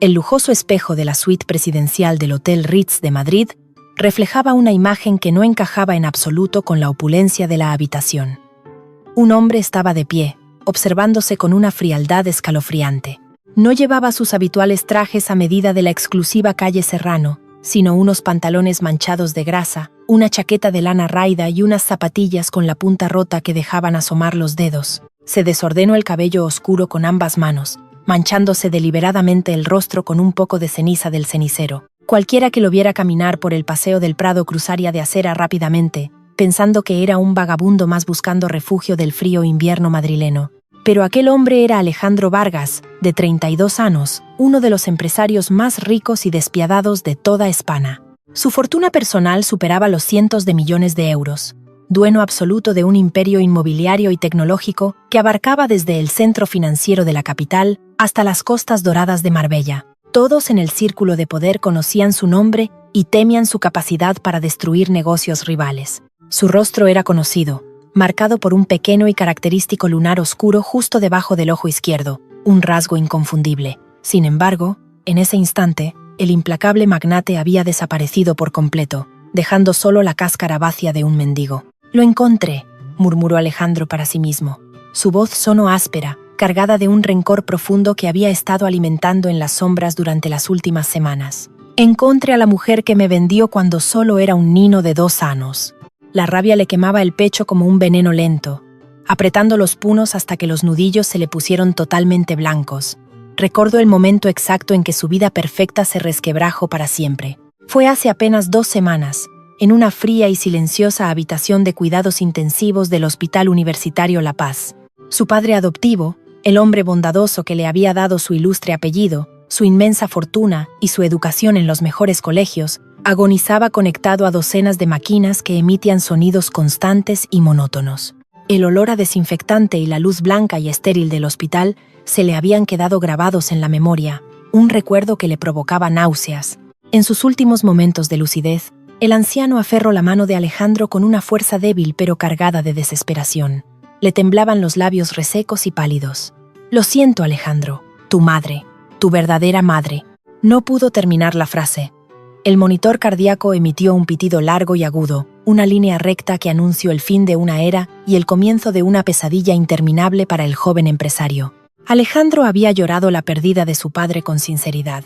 El lujoso espejo de la suite presidencial del Hotel Ritz de Madrid reflejaba una imagen que no encajaba en absoluto con la opulencia de la habitación. Un hombre estaba de pie, observándose con una frialdad escalofriante. No llevaba sus habituales trajes a medida de la exclusiva calle Serrano, sino unos pantalones manchados de grasa, una chaqueta de lana raída y unas zapatillas con la punta rota que dejaban asomar los dedos. Se desordenó el cabello oscuro con ambas manos, manchándose deliberadamente el rostro con un poco de ceniza del cenicero. Cualquiera que lo viera caminar por el paseo del Prado cruzaría de acera rápidamente, pensando que era un vagabundo más buscando refugio del frío invierno madrileno. Pero aquel hombre era Alejandro Vargas, de 32 años, uno de los empresarios más ricos y despiadados de toda España. Su fortuna personal superaba los cientos de millones de euros, dueño absoluto de un imperio inmobiliario y tecnológico que abarcaba desde el centro financiero de la capital hasta las costas doradas de Marbella. Todos en el círculo de poder conocían su nombre y temían su capacidad para destruir negocios rivales. Su rostro era conocido, marcado por un pequeño y característico lunar oscuro justo debajo del ojo izquierdo, un rasgo inconfundible. Sin embargo, en ese instante, el implacable magnate había desaparecido por completo, dejando solo la cáscara vacía de un mendigo. «Lo encontré», murmuró Alejandro para sí mismo. Su voz sonó áspera, cargada de un rencor profundo que había estado alimentando en las sombras durante las últimas semanas. «Encontré a la mujer que me vendió cuando solo era un niño de 2 años». La rabia le quemaba el pecho como un veneno lento, apretando los puños hasta que los nudillos se le pusieron totalmente blancos. Recordó el momento exacto en que su vida perfecta se resquebrajó para siempre. Fue hace apenas 2 semanas, en una fría y silenciosa habitación de cuidados intensivos del Hospital Universitario La Paz. Su padre adoptivo, el hombre bondadoso que le había dado su ilustre apellido, su inmensa fortuna y su educación en los mejores colegios, agonizaba conectado a docenas de máquinas que emitían sonidos constantes y monótonos. El olor a desinfectante y la luz blanca y estéril del hospital se le habían quedado grabados en la memoria, un recuerdo que le provocaba náuseas. En sus últimos momentos de lucidez, el anciano aferró la mano de Alejandro con una fuerza débil pero cargada de desesperación. Le temblaban los labios resecos y pálidos. «Lo siento, Alejandro, tu madre, tu verdadera madre». No pudo terminar la frase. El monitor cardíaco emitió un pitido largo y agudo, una línea recta que anunció el fin de una era y el comienzo de una pesadilla interminable para el joven empresario. Alejandro había llorado la pérdida de su padre con sinceridad,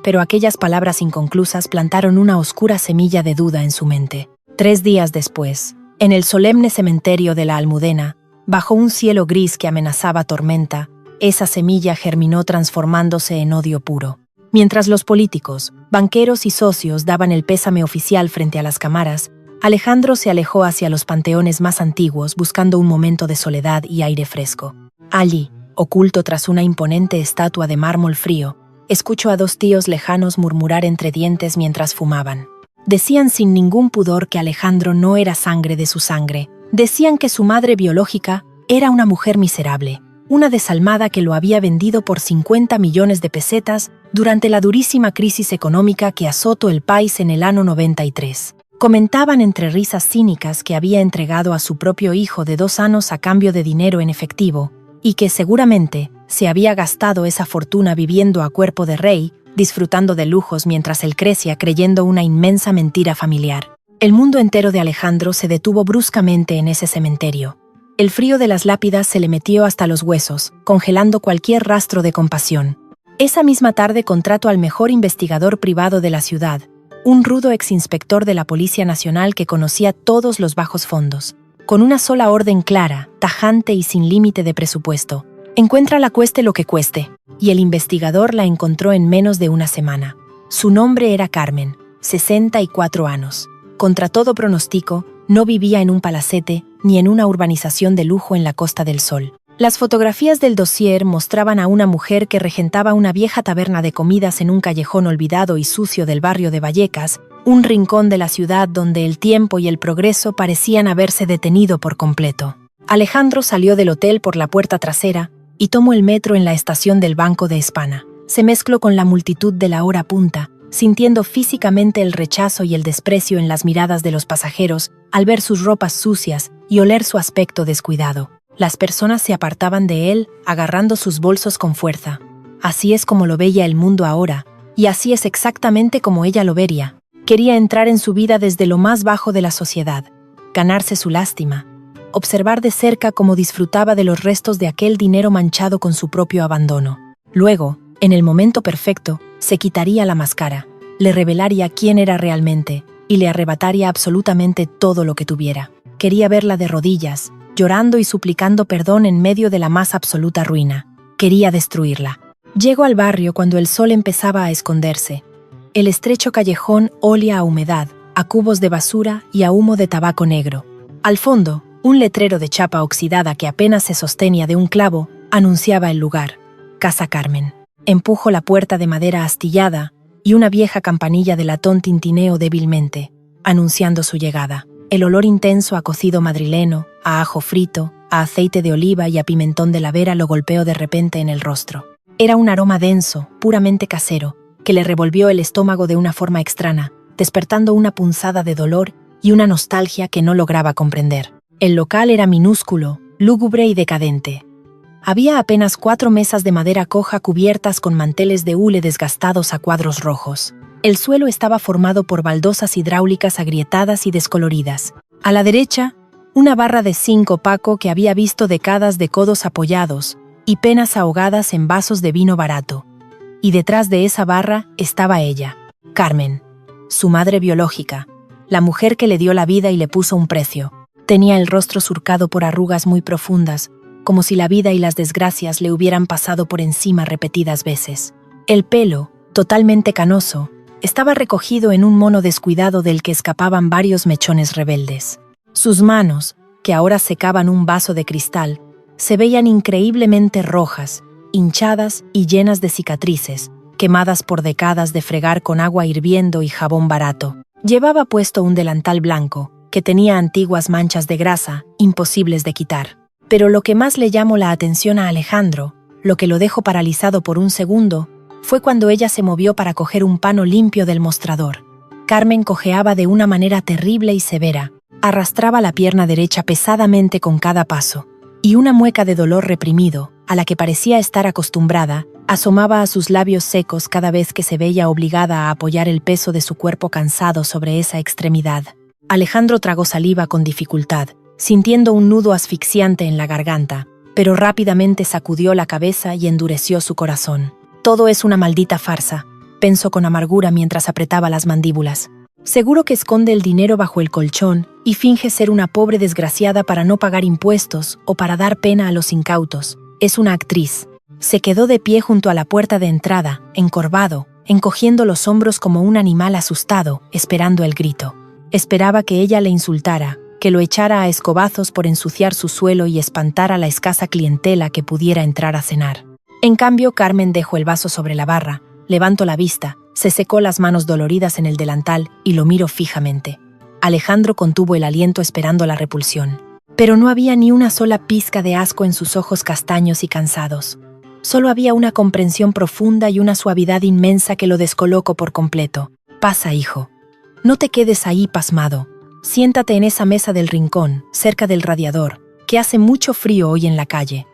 pero aquellas palabras inconclusas plantaron una oscura semilla de duda en su mente. 3 días después, en el solemne cementerio de la Almudena, bajo un cielo gris que amenazaba tormenta, esa semilla germinó transformándose en odio puro. Mientras los políticos, banqueros y socios daban el pésame oficial frente a las cámaras, Alejandro se alejó hacia los panteones más antiguos buscando un momento de soledad y aire fresco. Allí, oculto tras una imponente estatua de mármol frío, escuchó a 2 tíos lejanos murmurar entre dientes mientras fumaban. Decían sin ningún pudor que Alejandro no era sangre de su sangre. Decían que su madre biológica era una mujer miserable, una desalmada que lo había vendido por 50 millones de pesetas durante la durísima crisis económica que azotó el país en el año 93. Comentaban entre risas cínicas que había entregado a su propio hijo de 2 años a cambio de dinero en efectivo, y que seguramente se había gastado esa fortuna viviendo a cuerpo de rey, disfrutando de lujos mientras él crecía creyendo una inmensa mentira familiar. El mundo entero de Alejandro se detuvo bruscamente en ese cementerio. El frío de las lápidas se le metió hasta los huesos, congelando cualquier rastro de compasión. Esa misma tarde contrató al mejor investigador privado de la ciudad, un rudo exinspector de la Policía Nacional que conocía todos los bajos fondos. Con una sola orden clara, tajante y sin límite de presupuesto: encuéntrala cueste lo que cueste. Y el investigador la encontró en menos de una semana. Su nombre era Carmen, 64 años. Contra todo pronóstico, no vivía en un palacete ni en una urbanización de lujo en la Costa del Sol. Las fotografías del dossier mostraban a una mujer que regentaba una vieja taberna de comidas en un callejón olvidado y sucio del barrio de Vallecas, un rincón de la ciudad donde el tiempo y el progreso parecían haberse detenido por completo. Alejandro salió del hotel por la puerta trasera y tomó el metro en la estación del Banco de España. Se mezcló con la multitud de la hora punta, sintiendo físicamente el rechazo y el desprecio en las miradas de los pasajeros al ver sus ropas sucias y oler su aspecto descuidado. Las personas se apartaban de él, agarrando sus bolsos con fuerza. Así es como lo veía el mundo ahora, y así es exactamente como ella lo vería. Quería entrar en su vida desde lo más bajo de la sociedad, ganarse su lástima, observar de cerca cómo disfrutaba de los restos de aquel dinero manchado con su propio abandono. Luego, en el momento perfecto, se quitaría la máscara, le revelaría quién era realmente y le arrebataría absolutamente todo lo que tuviera. Quería verla de rodillas, llorando y suplicando perdón en medio de la más absoluta ruina. Quería destruirla. Llegó al barrio cuando el sol empezaba a esconderse. El estrecho callejón olía a humedad, a cubos de basura y a humo de tabaco negro. Al fondo, un letrero de chapa oxidada que apenas se sostenía de un clavo anunciaba el lugar: Casa Carmen. Empujó la puerta de madera astillada y una vieja campanilla de latón tintineó débilmente, anunciando su llegada. El olor intenso a cocido madrileno, a ajo frito, a aceite de oliva y a pimentón de la Vera lo golpeó de repente en el rostro. Era un aroma denso, puramente casero, que le revolvió el estómago de una forma extraña, despertando una punzada de dolor y una nostalgia que no lograba comprender. El local era minúsculo, lúgubre y decadente. Había apenas 4 mesas de madera coja cubiertas con manteles de hule desgastados a cuadros rojos. El suelo estaba formado por baldosas hidráulicas agrietadas y descoloridas. A la derecha, una barra de zinc opaco que había visto décadas de codos apoyados y penas ahogadas en vasos de vino barato. Y detrás de esa barra estaba ella, Carmen, su madre biológica, la mujer que le dio la vida y le puso un precio. Tenía el rostro surcado por arrugas muy profundas, como si la vida y las desgracias le hubieran pasado por encima repetidas veces. El pelo, totalmente canoso, estaba recogido en un mono descuidado del que escapaban varios mechones rebeldes. Sus manos, que ahora secaban un vaso de cristal, se veían increíblemente rojas, hinchadas y llenas de cicatrices, quemadas por décadas de fregar con agua hirviendo y jabón barato. Llevaba puesto un delantal blanco, que tenía antiguas manchas de grasa, imposibles de quitar. Pero lo que más le llamó la atención a Alejandro, lo que lo dejó paralizado por un segundo, fue cuando ella se movió para coger un pano limpio del mostrador. Carmen cojeaba de una manera terrible y severa, arrastraba la pierna derecha pesadamente con cada paso, y una mueca de dolor reprimido, a la que parecía estar acostumbrada, asomaba a sus labios secos cada vez que se veía obligada a apoyar el peso de su cuerpo cansado sobre esa extremidad. Alejandro tragó saliva con dificultad, sintiendo un nudo asfixiante en la garganta, pero rápidamente sacudió la cabeza y endureció su corazón. Todo es una maldita farsa, pensó con amargura mientras apretaba las mandíbulas. Seguro que esconde el dinero bajo el colchón y finge ser una pobre desgraciada para no pagar impuestos o para dar pena a los incautos. Es una actriz. Se quedó de pie junto a la puerta de entrada, encorvado, encogiendo los hombros como un animal asustado, esperando el grito. Esperaba que ella le insultara, que lo echara a escobazos por ensuciar su suelo y espantar a la escasa clientela que pudiera entrar a cenar. En cambio, Carmen dejó el vaso sobre la barra, levantó la vista, se secó las manos doloridas en el delantal y lo miró fijamente. Alejandro contuvo el aliento esperando la repulsión. Pero no había ni una sola pizca de asco en sus ojos castaños y cansados. Solo había una comprensión profunda y una suavidad inmensa que lo descolocó por completo. Pasa, hijo. No te quedes ahí pasmado. Siéntate en esa mesa del rincón, cerca del radiador, que hace mucho frío hoy en la calle.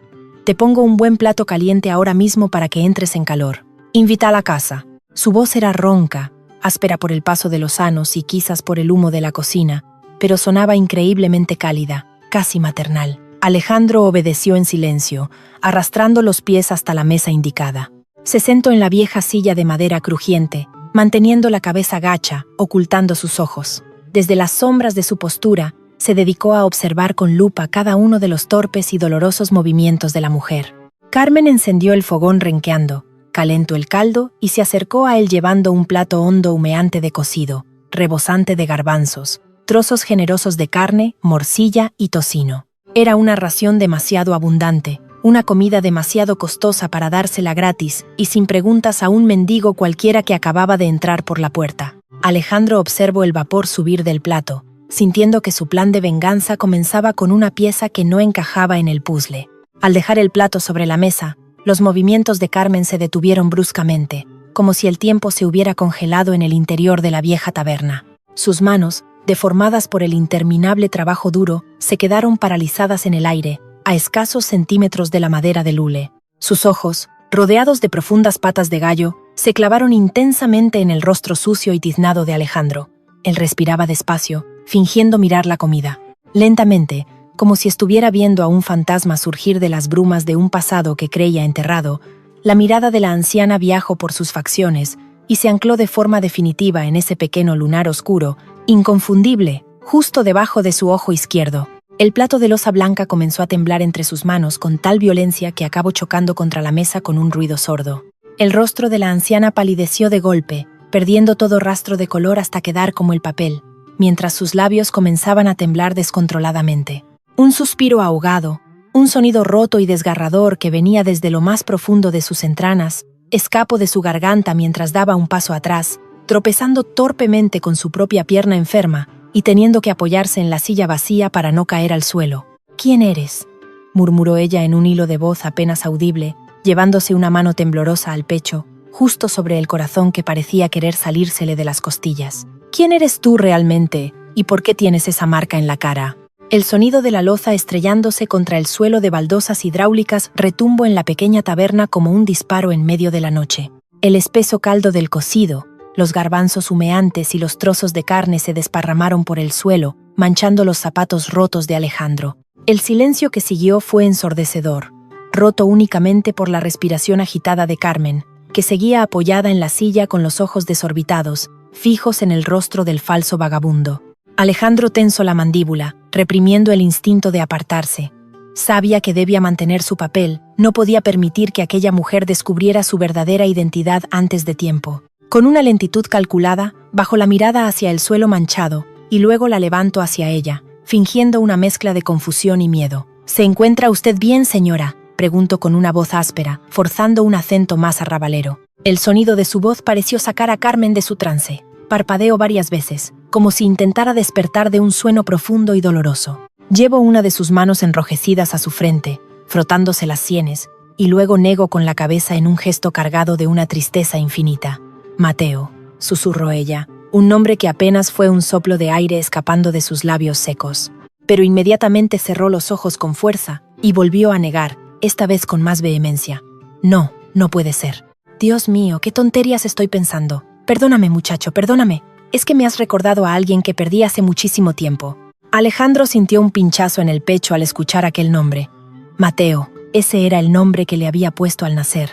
Te pongo un buen plato caliente ahora mismo para que entres en calor. Invita a la casa. Su voz era ronca, áspera por el paso de los años y quizás por el humo de la cocina, pero sonaba increíblemente cálida, casi maternal. Alejandro obedeció en silencio, arrastrando los pies hasta la mesa indicada. Se sentó en la vieja silla de madera crujiente, manteniendo la cabeza gacha, ocultando sus ojos. Desde las sombras de su postura, se dedicó a observar con lupa cada uno de los torpes y dolorosos movimientos de la mujer. Carmen encendió el fogón renqueando, calentó el caldo y se acercó a él llevando un plato hondo humeante de cocido, rebosante de garbanzos, trozos generosos de carne, morcilla y tocino. Era una ración demasiado abundante, una comida demasiado costosa para dársela gratis y sin preguntas a un mendigo cualquiera que acababa de entrar por la puerta. Alejandro observó el vapor subir del plato, sintiendo que su plan de venganza comenzaba con una pieza que no encajaba en el puzzle. Al dejar el plato sobre la mesa, los movimientos de Carmen se detuvieron bruscamente, como si el tiempo se hubiera congelado en el interior de la vieja taberna. Sus manos, deformadas por el interminable trabajo duro, se quedaron paralizadas en el aire, a escasos centímetros de la madera del hule. Sus ojos, rodeados de profundas patas de gallo, se clavaron intensamente en el rostro sucio y tiznado de Alejandro. Él respiraba despacio, fingiendo mirar la comida. Lentamente, como si estuviera viendo a un fantasma surgir de las brumas de un pasado que creía enterrado, la mirada de la anciana viajó por sus facciones y se ancló de forma definitiva en ese pequeño lunar oscuro, inconfundible, justo debajo de su ojo izquierdo. El plato de loza blanca comenzó a temblar entre sus manos con tal violencia que acabó chocando contra la mesa con un ruido sordo. El rostro de la anciana palideció de golpe, perdiendo todo rastro de color hasta quedar como el papel, mientras sus labios comenzaban a temblar descontroladamente. Un suspiro ahogado, un sonido roto y desgarrador que venía desde lo más profundo de sus entrañas, escapó de su garganta mientras daba un paso atrás, tropezando torpemente con su propia pierna enferma y teniendo que apoyarse en la silla vacía para no caer al suelo. «¿Quién eres?», murmuró ella en un hilo de voz apenas audible, llevándose una mano temblorosa al pecho, justo sobre el corazón que parecía querer salírsele de las costillas. «¿Quién eres tú realmente? ¿Y por qué tienes esa marca en la cara?». El sonido de la loza estrellándose contra el suelo de baldosas hidráulicas retumbó en la pequeña taberna como un disparo en medio de la noche. El espeso caldo del cocido, los garbanzos humeantes y los trozos de carne se desparramaron por el suelo, manchando los zapatos rotos de Alejandro. El silencio que siguió fue ensordecedor, roto únicamente por la respiración agitada de Carmen, que seguía apoyada en la silla con los ojos desorbitados, fijos en el rostro del falso vagabundo. Alejandro tensó la mandíbula, reprimiendo el instinto de apartarse. Sabía que debía mantener su papel, no podía permitir que aquella mujer descubriera su verdadera identidad antes de tiempo. Con una lentitud calculada, bajó la mirada hacia el suelo manchado, y luego la levantó hacia ella, fingiendo una mezcla de confusión y miedo. «¿Se encuentra usted bien, señora?», preguntó con una voz áspera, forzando un acento más arrabalero. El sonido de su voz pareció sacar a Carmen de su trance. Parpadeó varias veces, como si intentara despertar de un sueño profundo y doloroso. Llevó una de sus manos enrojecidas a su frente, frotándose las sienes, y luego negó con la cabeza en un gesto cargado de una tristeza infinita. «Mateo», susurró ella, un nombre que apenas fue un soplo de aire escapando de sus labios secos. Pero inmediatamente cerró los ojos con fuerza y volvió a negar, esta vez con más vehemencia. «No, no puede ser. Dios mío, qué tonterías estoy pensando. Perdóname, muchacho, perdóname. Es que me has recordado a alguien que perdí hace muchísimo tiempo». Alejandro sintió un pinchazo en el pecho al escuchar aquel nombre. Mateo, ese era el nombre que le había puesto al nacer.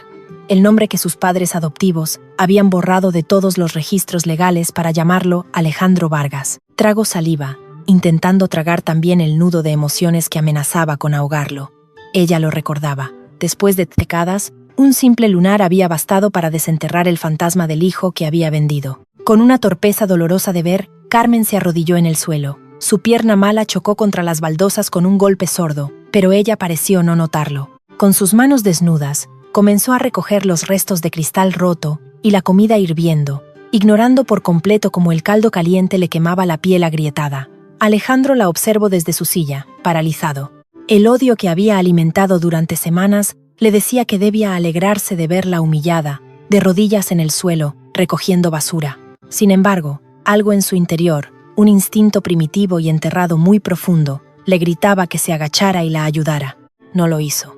El nombre que sus padres adoptivos habían borrado de todos los registros legales para llamarlo Alejandro Vargas. Tragó saliva, intentando tragar también el nudo de emociones que amenazaba con ahogarlo. Ella lo recordaba. Después de décadas, un simple lunar había bastado para desenterrar el fantasma del hijo que había vendido. Con una torpeza dolorosa de ver, Carmen se arrodilló en el suelo. Su pierna mala chocó contra las baldosas con un golpe sordo, pero ella pareció no notarlo. Con sus manos desnudas, comenzó a recoger los restos de cristal roto y la comida hirviendo, ignorando por completo cómo el caldo caliente le quemaba la piel agrietada. Alejandro la observó desde su silla, paralizado. El odio que había alimentado durante semanas le decía que debía alegrarse de verla humillada, de rodillas en el suelo, recogiendo basura. Sin embargo, algo en su interior, un instinto primitivo y enterrado muy profundo, le gritaba que se agachara y la ayudara. No lo hizo.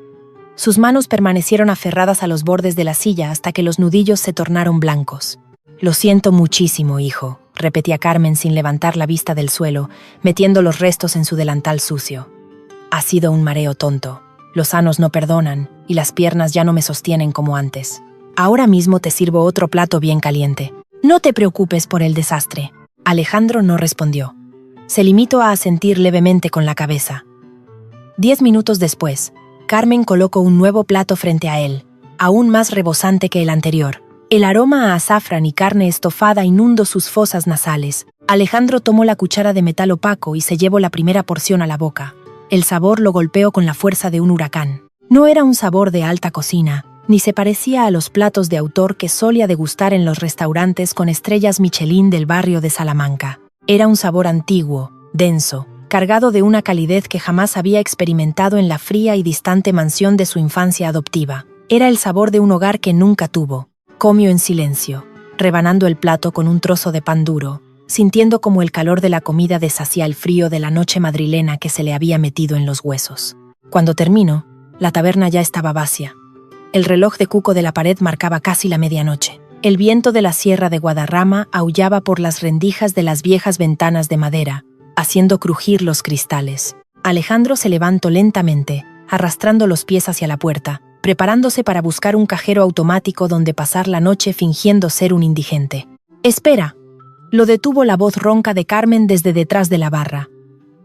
Sus manos permanecieron aferradas a los bordes de la silla hasta que los nudillos se tornaron blancos. «Lo siento muchísimo, hijo», repetía Carmen sin levantar la vista del suelo, metiendo los restos en su delantal sucio. «Ha sido un mareo tonto. Los sanos no perdonan, y las piernas ya no me sostienen como antes. Ahora mismo te sirvo otro plato bien caliente. No te preocupes por el desastre». Alejandro no respondió. Se limitó a asentir levemente con la cabeza. 10 minutos después, Carmen colocó un nuevo plato frente a él, aún más rebosante que el anterior. El aroma a azafrán y carne estofada inundó sus fosas nasales. Alejandro tomó la cuchara de metal opaco y se llevó la primera porción a la boca. El sabor lo golpeó con la fuerza de un huracán. No era un sabor de alta cocina, ni se parecía a los platos de autor que solía degustar en los restaurantes con estrellas Michelin del barrio de Salamanca. Era un sabor antiguo, denso, cargado de una calidez que jamás había experimentado en la fría y distante mansión de su infancia adoptiva. Era el sabor de un hogar que nunca tuvo. Comió en silencio, rebanando el plato con un trozo de pan duro, sintiendo como el calor de la comida deshacía el frío de la noche madrilena que se le había metido en los huesos. Cuando terminó, la taberna ya estaba vacía. El reloj de cuco de la pared marcaba casi la medianoche. El viento de la sierra de Guadarrama aullaba por las rendijas de las viejas ventanas de madera, haciendo crujir los cristales. Alejandro se levantó lentamente, arrastrando los pies hacia la puerta, preparándose para buscar un cajero automático donde pasar la noche fingiendo ser un indigente. «¡Espera!», lo detuvo la voz ronca de Carmen desde detrás de la barra.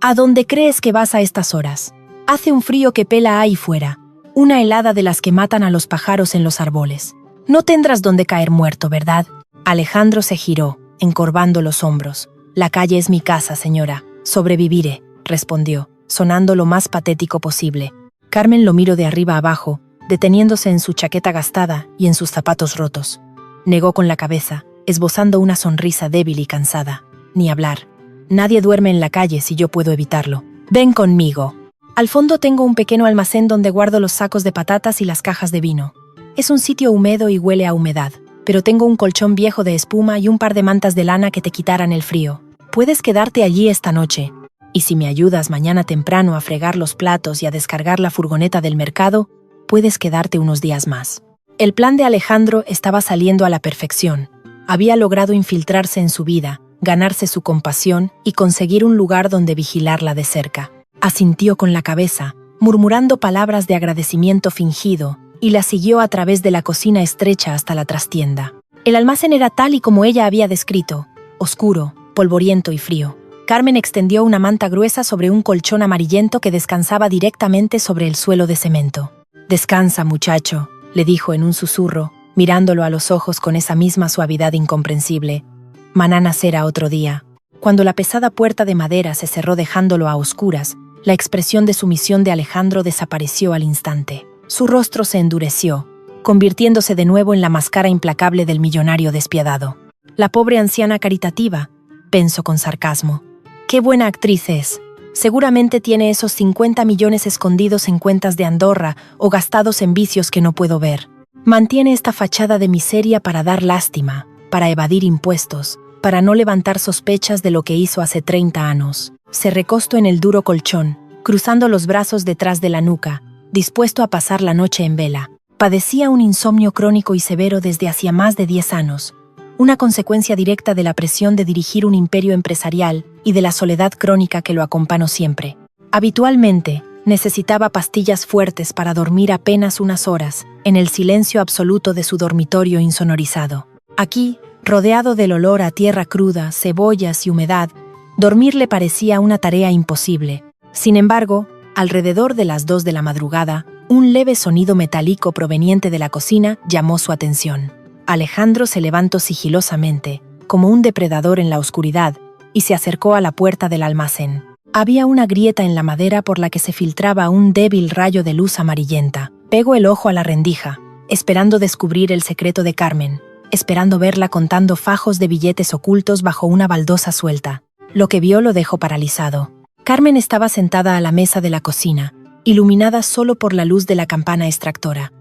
«¿A dónde crees que vas a estas horas? Hace un frío que pela ahí fuera, una helada de las que matan a los pájaros en los árboles. No tendrás donde caer muerto, ¿verdad?». Alejandro se giró, encorvando los hombros. «La calle es mi casa, señora. Sobreviviré», respondió, sonando lo más patético posible. Carmen lo miró de arriba abajo, deteniéndose en su chaqueta gastada y en sus zapatos rotos. Negó con la cabeza, esbozando una sonrisa débil y cansada. «Ni hablar. Nadie duerme en la calle si yo puedo evitarlo. Ven conmigo. Al fondo tengo un pequeño almacén donde guardo los sacos de patatas y las cajas de vino. Es un sitio húmedo y huele a humedad, pero tengo un colchón viejo de espuma y un par de mantas de lana que te quitarán el frío. Puedes quedarte allí esta noche. Y si me ayudas mañana temprano a fregar los platos y a descargar la furgoneta del mercado, puedes quedarte unos días más». El plan de Alejandro estaba saliendo a la perfección. Había logrado infiltrarse en su vida, ganarse su compasión y conseguir un lugar donde vigilarla de cerca. Asintió con la cabeza, murmurando palabras de agradecimiento fingido, y la siguió a través de la cocina estrecha hasta la trastienda. El almacén era tal y como ella había descrito, oscuro, polvoriento y frío. Carmen extendió una manta gruesa sobre un colchón amarillento que descansaba directamente sobre el suelo de cemento. «Descansa, muchacho», le dijo en un susurro, mirándolo a los ojos con esa misma suavidad incomprensible. «Mañana será otro día». Cuando la pesada puerta de madera se cerró dejándolo a oscuras, la expresión de sumisión de Alejandro desapareció al instante. Su rostro se endureció, convirtiéndose de nuevo en la máscara implacable del millonario despiadado. «La pobre anciana caritativa», pensó con sarcasmo. «Qué buena actriz es. Seguramente tiene esos 50 millones escondidos en cuentas de Andorra o gastados en vicios que no puedo ver. Mantiene esta fachada de miseria para dar lástima, para evadir impuestos, para no levantar sospechas de lo que hizo hace 30 años. Se recostó en el duro colchón, cruzando los brazos detrás de la nuca, dispuesto a pasar la noche en vela. Padecía un insomnio crónico y severo desde hacía más de 10 años, una consecuencia directa de la presión de dirigir un imperio empresarial y de la soledad crónica que lo acompañó siempre. Habitualmente, necesitaba pastillas fuertes para dormir apenas unas horas, en el silencio absoluto de su dormitorio insonorizado. Aquí, rodeado del olor a tierra cruda, cebollas y humedad, dormir le parecía una tarea imposible. Sin embargo, alrededor de las 2 de la madrugada, un leve sonido metálico proveniente de la cocina llamó su atención. Alejandro se levantó sigilosamente, como un depredador en la oscuridad, y se acercó a la puerta del almacén. Había una grieta en la madera por la que se filtraba un débil rayo de luz amarillenta. Pegó el ojo a la rendija, esperando descubrir el secreto de Carmen, esperando verla contando fajos de billetes ocultos bajo una baldosa suelta. Lo que vio lo dejó paralizado. Carmen estaba sentada a la mesa de la cocina, iluminada solo por la luz de la campana extractora.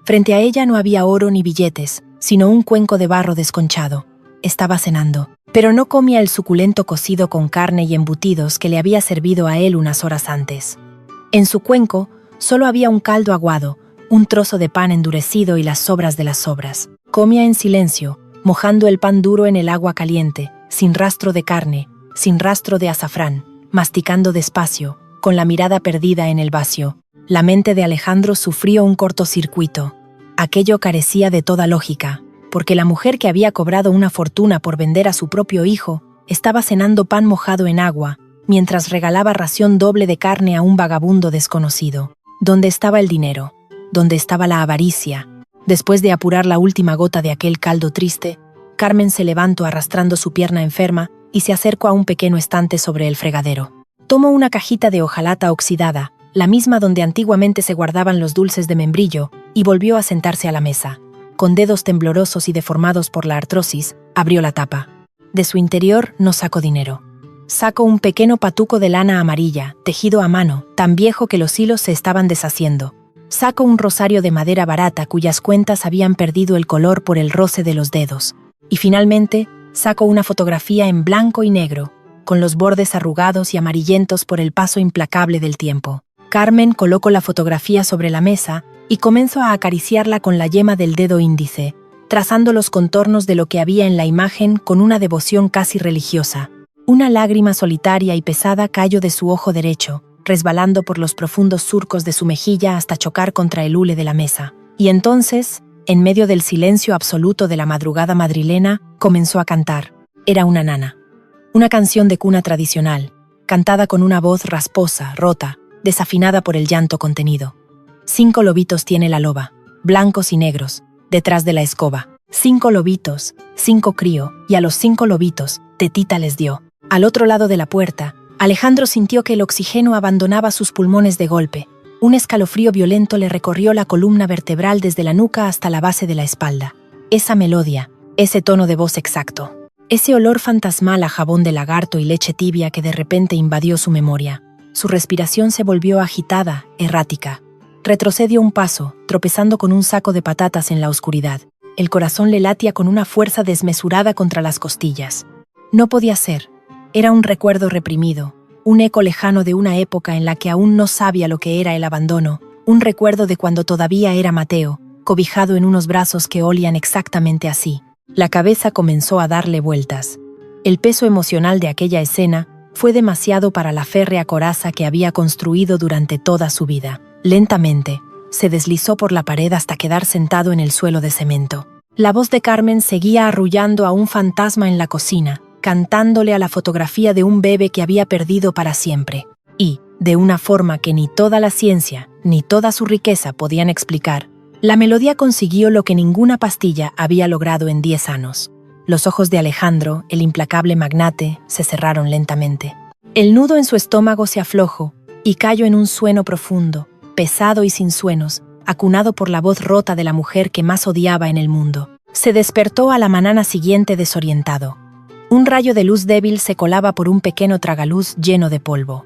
Frente a ella no había oro ni billetes, sino un cuenco de barro desconchado. Estaba cenando, pero no comía el suculento cocido con carne y embutidos que le había servido a él unas horas antes. En su cuenco solo había un caldo aguado, un trozo de pan endurecido y las sobras de las sobras. Comía en silencio, mojando el pan duro en el agua caliente, sin rastro de carne, sin rastro de azafrán, masticando despacio, con la mirada perdida en el vacío. La mente de Alejandro sufrió un cortocircuito. Aquello carecía de toda lógica, porque la mujer que había cobrado una fortuna por vender a su propio hijo estaba cenando pan mojado en agua, mientras regalaba ración doble de carne a un vagabundo desconocido. ¿Dónde estaba el dinero? ¿Dónde estaba la avaricia? Después de apurar la última gota de aquel caldo triste, Carmen se levantó arrastrando su pierna enferma y se acercó a un pequeño estante sobre el fregadero. Tomó una cajita de hojalata oxidada, la misma donde antiguamente se guardaban los dulces de membrillo, y volvió a sentarse a la mesa. Con dedos temblorosos y deformados por la artrosis, abrió la tapa. De su interior no sacó dinero. Sacó un pequeño patuco de lana amarilla, tejido a mano, tan viejo que los hilos se estaban deshaciendo. Sacó un rosario de madera barata cuyas cuentas habían perdido el color por el roce de los dedos. Y finalmente, sacó una fotografía en blanco y negro, con los bordes arrugados y amarillentos por el paso implacable del tiempo. Carmen colocó la fotografía sobre la mesa y comenzó a acariciarla con la yema del dedo índice, trazando los contornos de lo que había en la imagen con una devoción casi religiosa. Una lágrima solitaria y pesada cayó de su ojo derecho, resbalando por los profundos surcos de su mejilla hasta chocar contra el hule de la mesa. Y entonces, en medio del silencio absoluto de la madrugada madrilena, comenzó a cantar. Era una nana. Una canción de cuna tradicional, cantada con una voz rasposa, rota, desafinada por el llanto contenido. 5 lobitos tiene la loba, blancos y negros, detrás de la escoba. 5 lobitos, 5 crío, y a los 5 lobitos, tetita les dio. Al otro lado de la puerta, Alejandro sintió que el oxígeno abandonaba sus pulmones de golpe. Un escalofrío violento le recorrió la columna vertebral desde la nuca hasta la base de la espalda. Esa melodía, ese tono de voz exacto. Ese olor fantasmal a jabón de lagarto y leche tibia que de repente invadió su memoria. Su respiración se volvió agitada, errática. Retrocedió un paso, tropezando con un saco de patatas en la oscuridad. El corazón le latía con una fuerza desmesurada contra las costillas. No podía ser. Era un recuerdo reprimido, un eco lejano de una época en la que aún no sabía lo que era el abandono, un recuerdo de cuando todavía era Mateo, cobijado en unos brazos que olían exactamente así. La cabeza comenzó a darle vueltas. El peso emocional de aquella escena fue demasiado para la férrea coraza que había construido durante toda su vida. Lentamente, se deslizó por la pared hasta quedar sentado en el suelo de cemento. La voz de Carmen seguía arrullando a un fantasma en la cocina, cantándole a la fotografía de un bebé que había perdido para siempre. Y, de una forma que ni toda la ciencia, ni toda su riqueza podían explicar, la melodía consiguió lo que ninguna pastilla había logrado en 10 años. Los ojos de Alejandro, el implacable magnate, se cerraron lentamente. El nudo en su estómago se aflojó y cayó en un sueño profundo, pesado y sin sueños, acunado por la voz rota de la mujer que más odiaba en el mundo. Se despertó a la mañana siguiente desorientado. Un rayo de luz débil se colaba por un pequeño tragaluz lleno de polvo.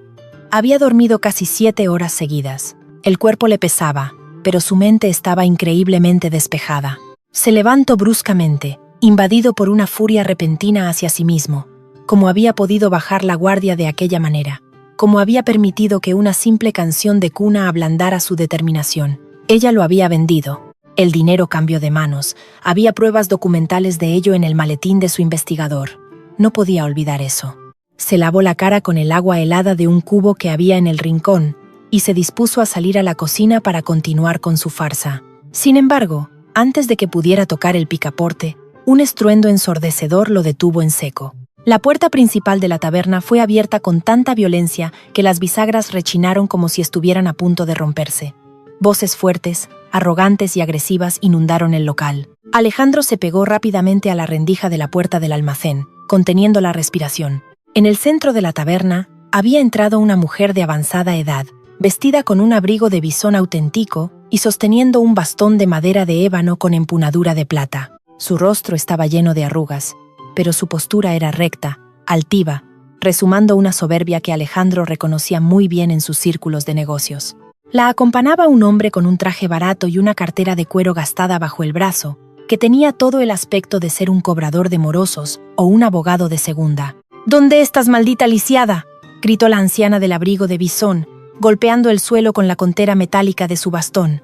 Había dormido casi 7 horas seguidas. El cuerpo le pesaba, pero su mente estaba increíblemente despejada. Se levantó bruscamente, invadido por una furia repentina hacia sí mismo. ¿Cómo había podido bajar la guardia de aquella manera? ¿Cómo había permitido que una simple canción de cuna ablandara su determinación? Ella lo había vendido. El dinero cambió de manos. Había pruebas documentales de ello en el maletín de su investigador. No podía olvidar eso. Se lavó la cara con el agua helada de un cubo que había en el rincón y se dispuso a salir a la cocina para continuar con su farsa. Sin embargo, antes de que pudiera tocar el picaporte, un estruendo ensordecedor lo detuvo en seco. La puerta principal de la taberna fue abierta con tanta violencia que las bisagras rechinaron como si estuvieran a punto de romperse. Voces fuertes, arrogantes y agresivas inundaron el local. Alejandro se pegó rápidamente a la rendija de la puerta del almacén, conteniendo la respiración. En el centro de la taberna había entrado una mujer de avanzada edad, vestida con un abrigo de bisón auténtico y sosteniendo un bastón de madera de ébano con empunadura de plata. Su rostro estaba lleno de arrugas, pero su postura era recta, altiva, resumando una soberbia que Alejandro reconocía muy bien en sus círculos de negocios. La acompañaba un hombre con un traje barato y una cartera de cuero gastada bajo el brazo, que tenía todo el aspecto de ser un cobrador de morosos o un abogado de segunda. «¿Dónde estás, maldita lisiada?», gritó la anciana del abrigo de bisón, golpeando el suelo con la contera metálica de su bastón.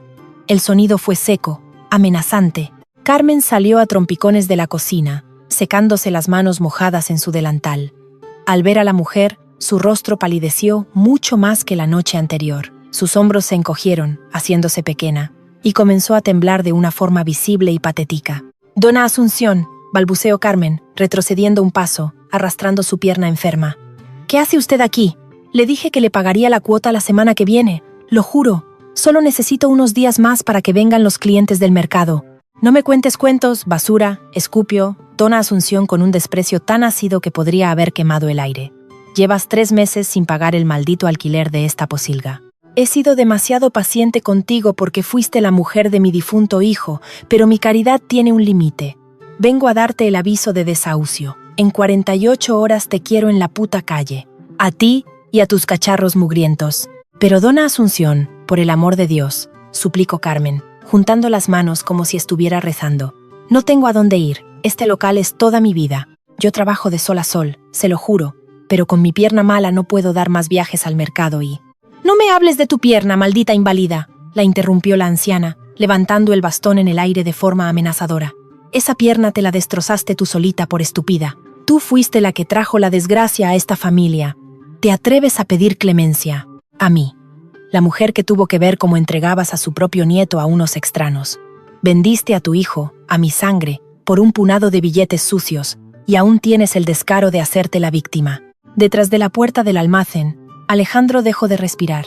El sonido fue seco, amenazante. Carmen salió a trompicones de la cocina, secándose las manos mojadas en su delantal. Al ver a la mujer, su rostro palideció mucho más que la noche anterior. Sus hombros se encogieron, haciéndose pequeña, y comenzó a temblar de una forma visible y patética. «Dona Asunción», balbuceó Carmen, retrocediendo un paso, arrastrando su pierna enferma. «¿Qué hace usted aquí? Le dije que le pagaría la cuota la semana que viene. Lo juro. Solo necesito unos días más para que vengan los clientes del mercado. No me cuentes cuentos, basura», escupió Dona Asunción con un desprecio tan ácido que podría haber quemado el aire. «Llevas 3 meses sin pagar el maldito alquiler de esta posilga. He sido demasiado paciente contigo porque fuiste la mujer de mi difunto hijo, pero mi caridad tiene un límite. Vengo a darte el aviso de desahucio. En 48 horas te quiero en la puta calle. A ti y a tus cacharros mugrientos». «Pero Dona Asunción, por el amor de Dios», suplicó Carmen, juntando las manos como si estuviera rezando. «No tengo a dónde ir. Este local es toda mi vida. Yo trabajo de sol a sol, se lo juro, pero con mi pierna mala no puedo dar más viajes al mercado y...» «No me hables de tu pierna, maldita invalida», la interrumpió la anciana, levantando el bastón en el aire de forma amenazadora. Esa pierna te la destrozaste tú solita por estúpida. Tú fuiste la que trajo la desgracia a esta familia. ¿Te atreves a pedir clemencia? A mí, la mujer que tuvo que ver cómo entregabas a su propio nieto a unos extraños. Vendiste a tu hijo, a mi sangre, por un punado de billetes sucios, y aún tienes el descaro de hacerte la víctima. Detrás de la puerta del almacén, Alejandro dejó de respirar.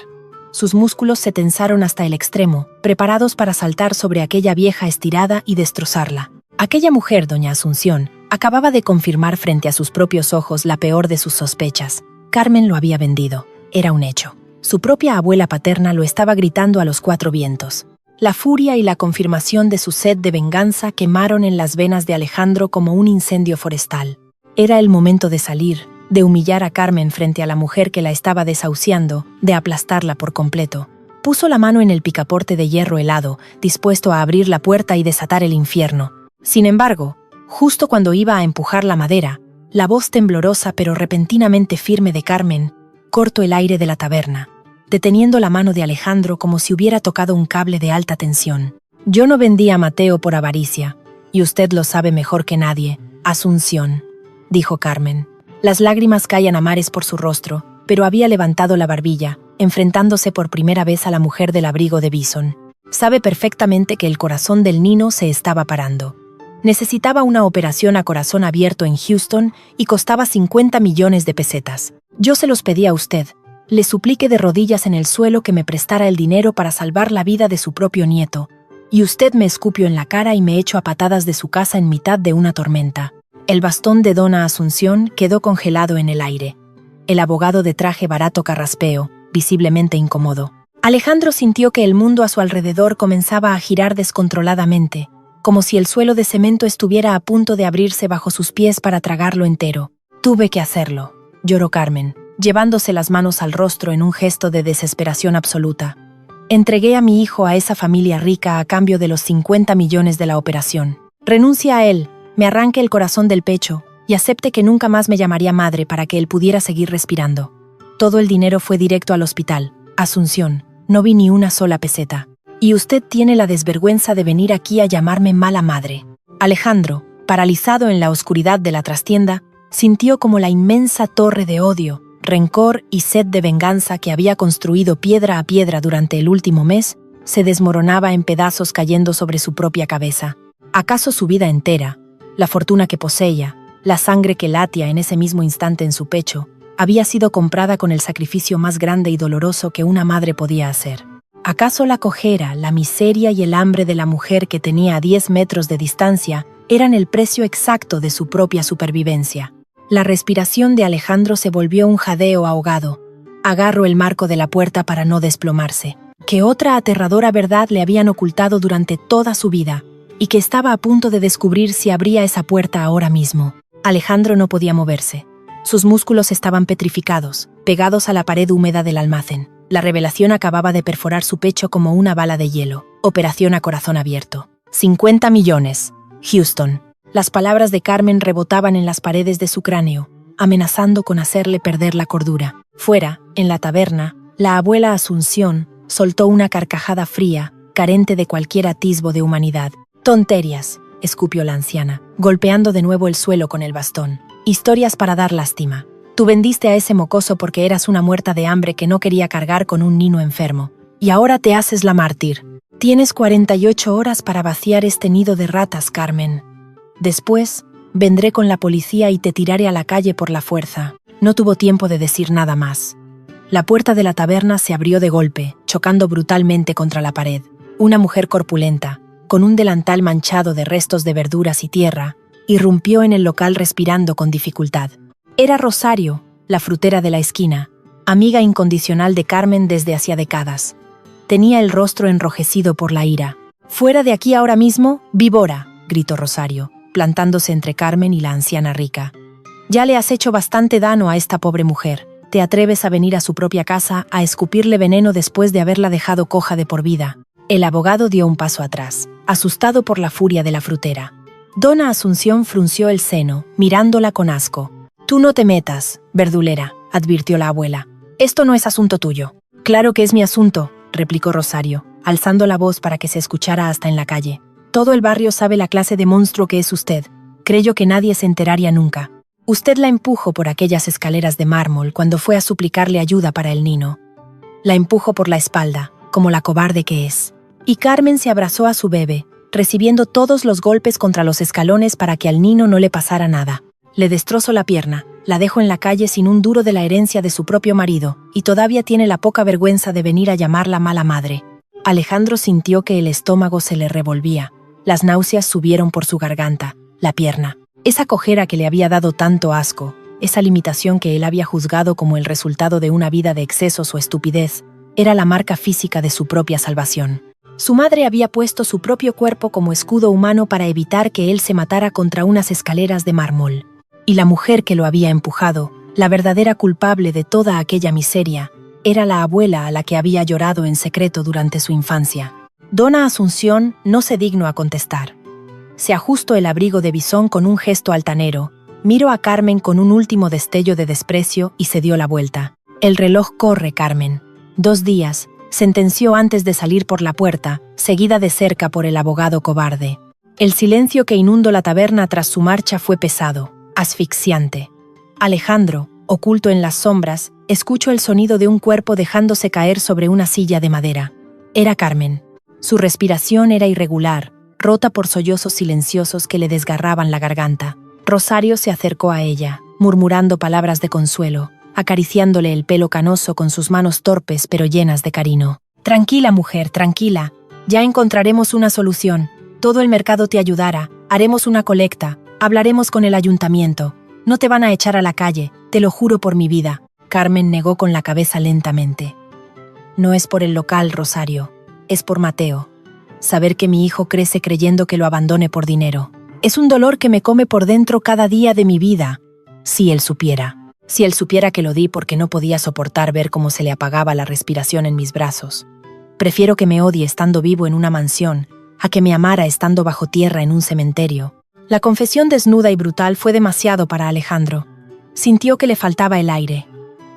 Sus músculos se tensaron hasta el extremo, preparados para saltar sobre aquella vieja estirada y destrozarla. Aquella mujer, doña Asunción, acababa de confirmar frente a sus propios ojos la peor de sus sospechas. Carmen lo había vendido. Era un hecho. Su propia abuela paterna lo estaba gritando a los cuatro vientos. La furia y la confirmación de su sed de venganza quemaron en las venas de Alejandro como un incendio forestal. Era el momento de salir, de humillar a Carmen frente a la mujer que la estaba desahuciando, de aplastarla por completo. Puso la mano en el picaporte de hierro helado, dispuesto a abrir la puerta y desatar el infierno. Sin embargo, justo cuando iba a empujar la madera, la voz temblorosa pero repentinamente firme de Carmen cortó el aire de la taberna, deteniendo la mano de Alejandro como si hubiera tocado un cable de alta tensión. Yo no vendí a Mateo por avaricia, y usted lo sabe mejor que nadie, Asunción, dijo Carmen. Las lágrimas caían a mares por su rostro, pero había levantado la barbilla, enfrentándose por primera vez a la mujer del abrigo de Bison. Sabe perfectamente que el corazón del niño se estaba parando. Necesitaba una operación a corazón abierto en Houston y costaba 50 millones de pesetas. Yo se los pedí a usted. Le supliqué de rodillas en el suelo que me prestara el dinero para salvar la vida de su propio nieto. Y usted me escupió en la cara y me echó a patadas de su casa en mitad de una tormenta. El bastón de dona Asunción quedó congelado en el aire. El abogado de traje barato carraspeó, visiblemente incómodo. Alejandro sintió que el mundo a su alrededor comenzaba a girar descontroladamente, como si el suelo de cemento estuviera a punto de abrirse bajo sus pies para tragarlo entero. Tuve que hacerlo, lloró Carmen, llevándose las manos al rostro en un gesto de desesperación absoluta. Entregué a mi hijo a esa familia rica a cambio de los 50 millones de la operación. Renuncia a él, me arranque el corazón del pecho y acepte que nunca más me llamaría madre para que él pudiera seguir respirando. Todo el dinero fue directo al hospital. Asunción, no vi ni una sola peseta. Y usted tiene la desvergüenza de venir aquí a llamarme mala madre. Alejandro, paralizado en la oscuridad de la trastienda, sintió como la inmensa torre de odio, rencor y sed de venganza que había construido piedra a piedra durante el último mes, se desmoronaba en pedazos cayendo sobre su propia cabeza. ¿Acaso su vida entera, la fortuna que poseía, la sangre que latía en ese mismo instante en su pecho, había sido comprada con el sacrificio más grande y doloroso que una madre podía hacer? ¿Acaso la cojera, la miseria y el hambre de la mujer que tenía a 10 metros de distancia eran el precio exacto de su propia supervivencia? La respiración de Alejandro se volvió un jadeo ahogado. Agarró el marco de la puerta para no desplomarse. Que otra aterradora verdad le habían ocultado durante toda su vida, y que estaba a punto de descubrir si abría esa puerta ahora mismo. Alejandro no podía moverse. Sus músculos estaban petrificados, pegados a la pared húmeda del almacén. La revelación acababa de perforar su pecho como una bala de hielo. Operación a corazón abierto. 50 millones. Houston. Las palabras de Carmen rebotaban en las paredes de su cráneo, amenazando con hacerle perder la cordura. Fuera, en la taberna, la abuela Asunción soltó una carcajada fría, carente de cualquier atisbo de humanidad. «Tonterías», escupió la anciana, golpeando de nuevo el suelo con el bastón. «Historias para dar lástima. Tú vendiste a ese mocoso porque eras una muerta de hambre que no quería cargar con un niño enfermo. Y ahora te haces la mártir. Tienes 48 horas para vaciar este nido de ratas, Carmen. Después, vendré con la policía y te tiraré a la calle por la fuerza». No tuvo tiempo de decir nada más. La puerta de la taberna se abrió de golpe, chocando brutalmente contra la pared. Una mujer corpulenta, con un delantal manchado de restos de verduras y tierra, irrumpió en el local respirando con dificultad. Era Rosario, la frutera de la esquina, amiga incondicional de Carmen desde hacía décadas. Tenía el rostro enrojecido por la ira. «Fuera de aquí ahora mismo, víbora», gritó Rosario, plantándose entre Carmen y la anciana rica. «Ya le has hecho bastante daño a esta pobre mujer. ¿Te atreves a venir a su propia casa a escupirle veneno después de haberla dejado coja de por vida?» El abogado dio un paso atrás, asustado por la furia de la frutera. Dona Asunción frunció el seno, mirándola con asco. «Tú no te metas, verdulera», advirtió la abuela. «Esto no es asunto tuyo». «Claro que es mi asunto», replicó Rosario, alzando la voz para que se escuchara hasta en la calle. Todo el barrio sabe la clase de monstruo que es usted. Creyó que nadie se enteraría nunca. Usted la empujó por aquellas escaleras de mármol cuando fue a suplicarle ayuda para el niño. La empujó por la espalda, como la cobarde que es. Y Carmen se abrazó a su bebé, recibiendo todos los golpes contra los escalones para que al niño no le pasara nada. Le destrozó la pierna, la dejó en la calle sin un duro de la herencia de su propio marido, y todavía tiene la poca vergüenza de venir a llamarla mala madre. Alejandro sintió que el estómago se le revolvía. Las náuseas subieron por su garganta, la pierna. Esa cojera que le había dado tanto asco, esa limitación que él había juzgado como el resultado de una vida de excesos o estupidez, era la marca física de su propia salvación. Su madre había puesto su propio cuerpo como escudo humano para evitar que él se matara contra unas escaleras de mármol. Y la mujer que lo había empujado, la verdadera culpable de toda aquella miseria, era la abuela a la que había llorado en secreto durante su infancia. Dona Asunción no se dignó a contestar. Se ajustó el abrigo de bisón con un gesto altanero, miró a Carmen con un último destello de desprecio y se dio la vuelta. El reloj corre, Carmen. 2 días, sentenció antes de salir por la puerta, seguida de cerca por el abogado cobarde. El silencio que inundó la taberna tras su marcha fue pesado, asfixiante. Alejandro, oculto en las sombras, escuchó el sonido de un cuerpo dejándose caer sobre una silla de madera. Era Carmen. Su respiración era irregular, rota por sollozos silenciosos que le desgarraban la garganta. Rosario se acercó a ella, murmurando palabras de consuelo, acariciándole el pelo canoso con sus manos torpes pero llenas de cariño. Tranquila, mujer, tranquila. Ya encontraremos una solución. Todo el mercado te ayudará. Haremos una colecta. Hablaremos con el ayuntamiento. No te van a echar a la calle, te lo juro por mi vida. Carmen negó con la cabeza lentamente. No es por el local, Rosario. Es por Mateo. Saber que mi hijo crece creyendo que lo abandone por dinero. Es un dolor que me come por dentro cada día de mi vida. Si él supiera. Si él supiera que lo di porque no podía soportar ver cómo se le apagaba la respiración en mis brazos. Prefiero que me odie estando vivo en una mansión, a que me amara estando bajo tierra en un cementerio. La confesión desnuda y brutal fue demasiado para Alejandro. Sintió que le faltaba el aire.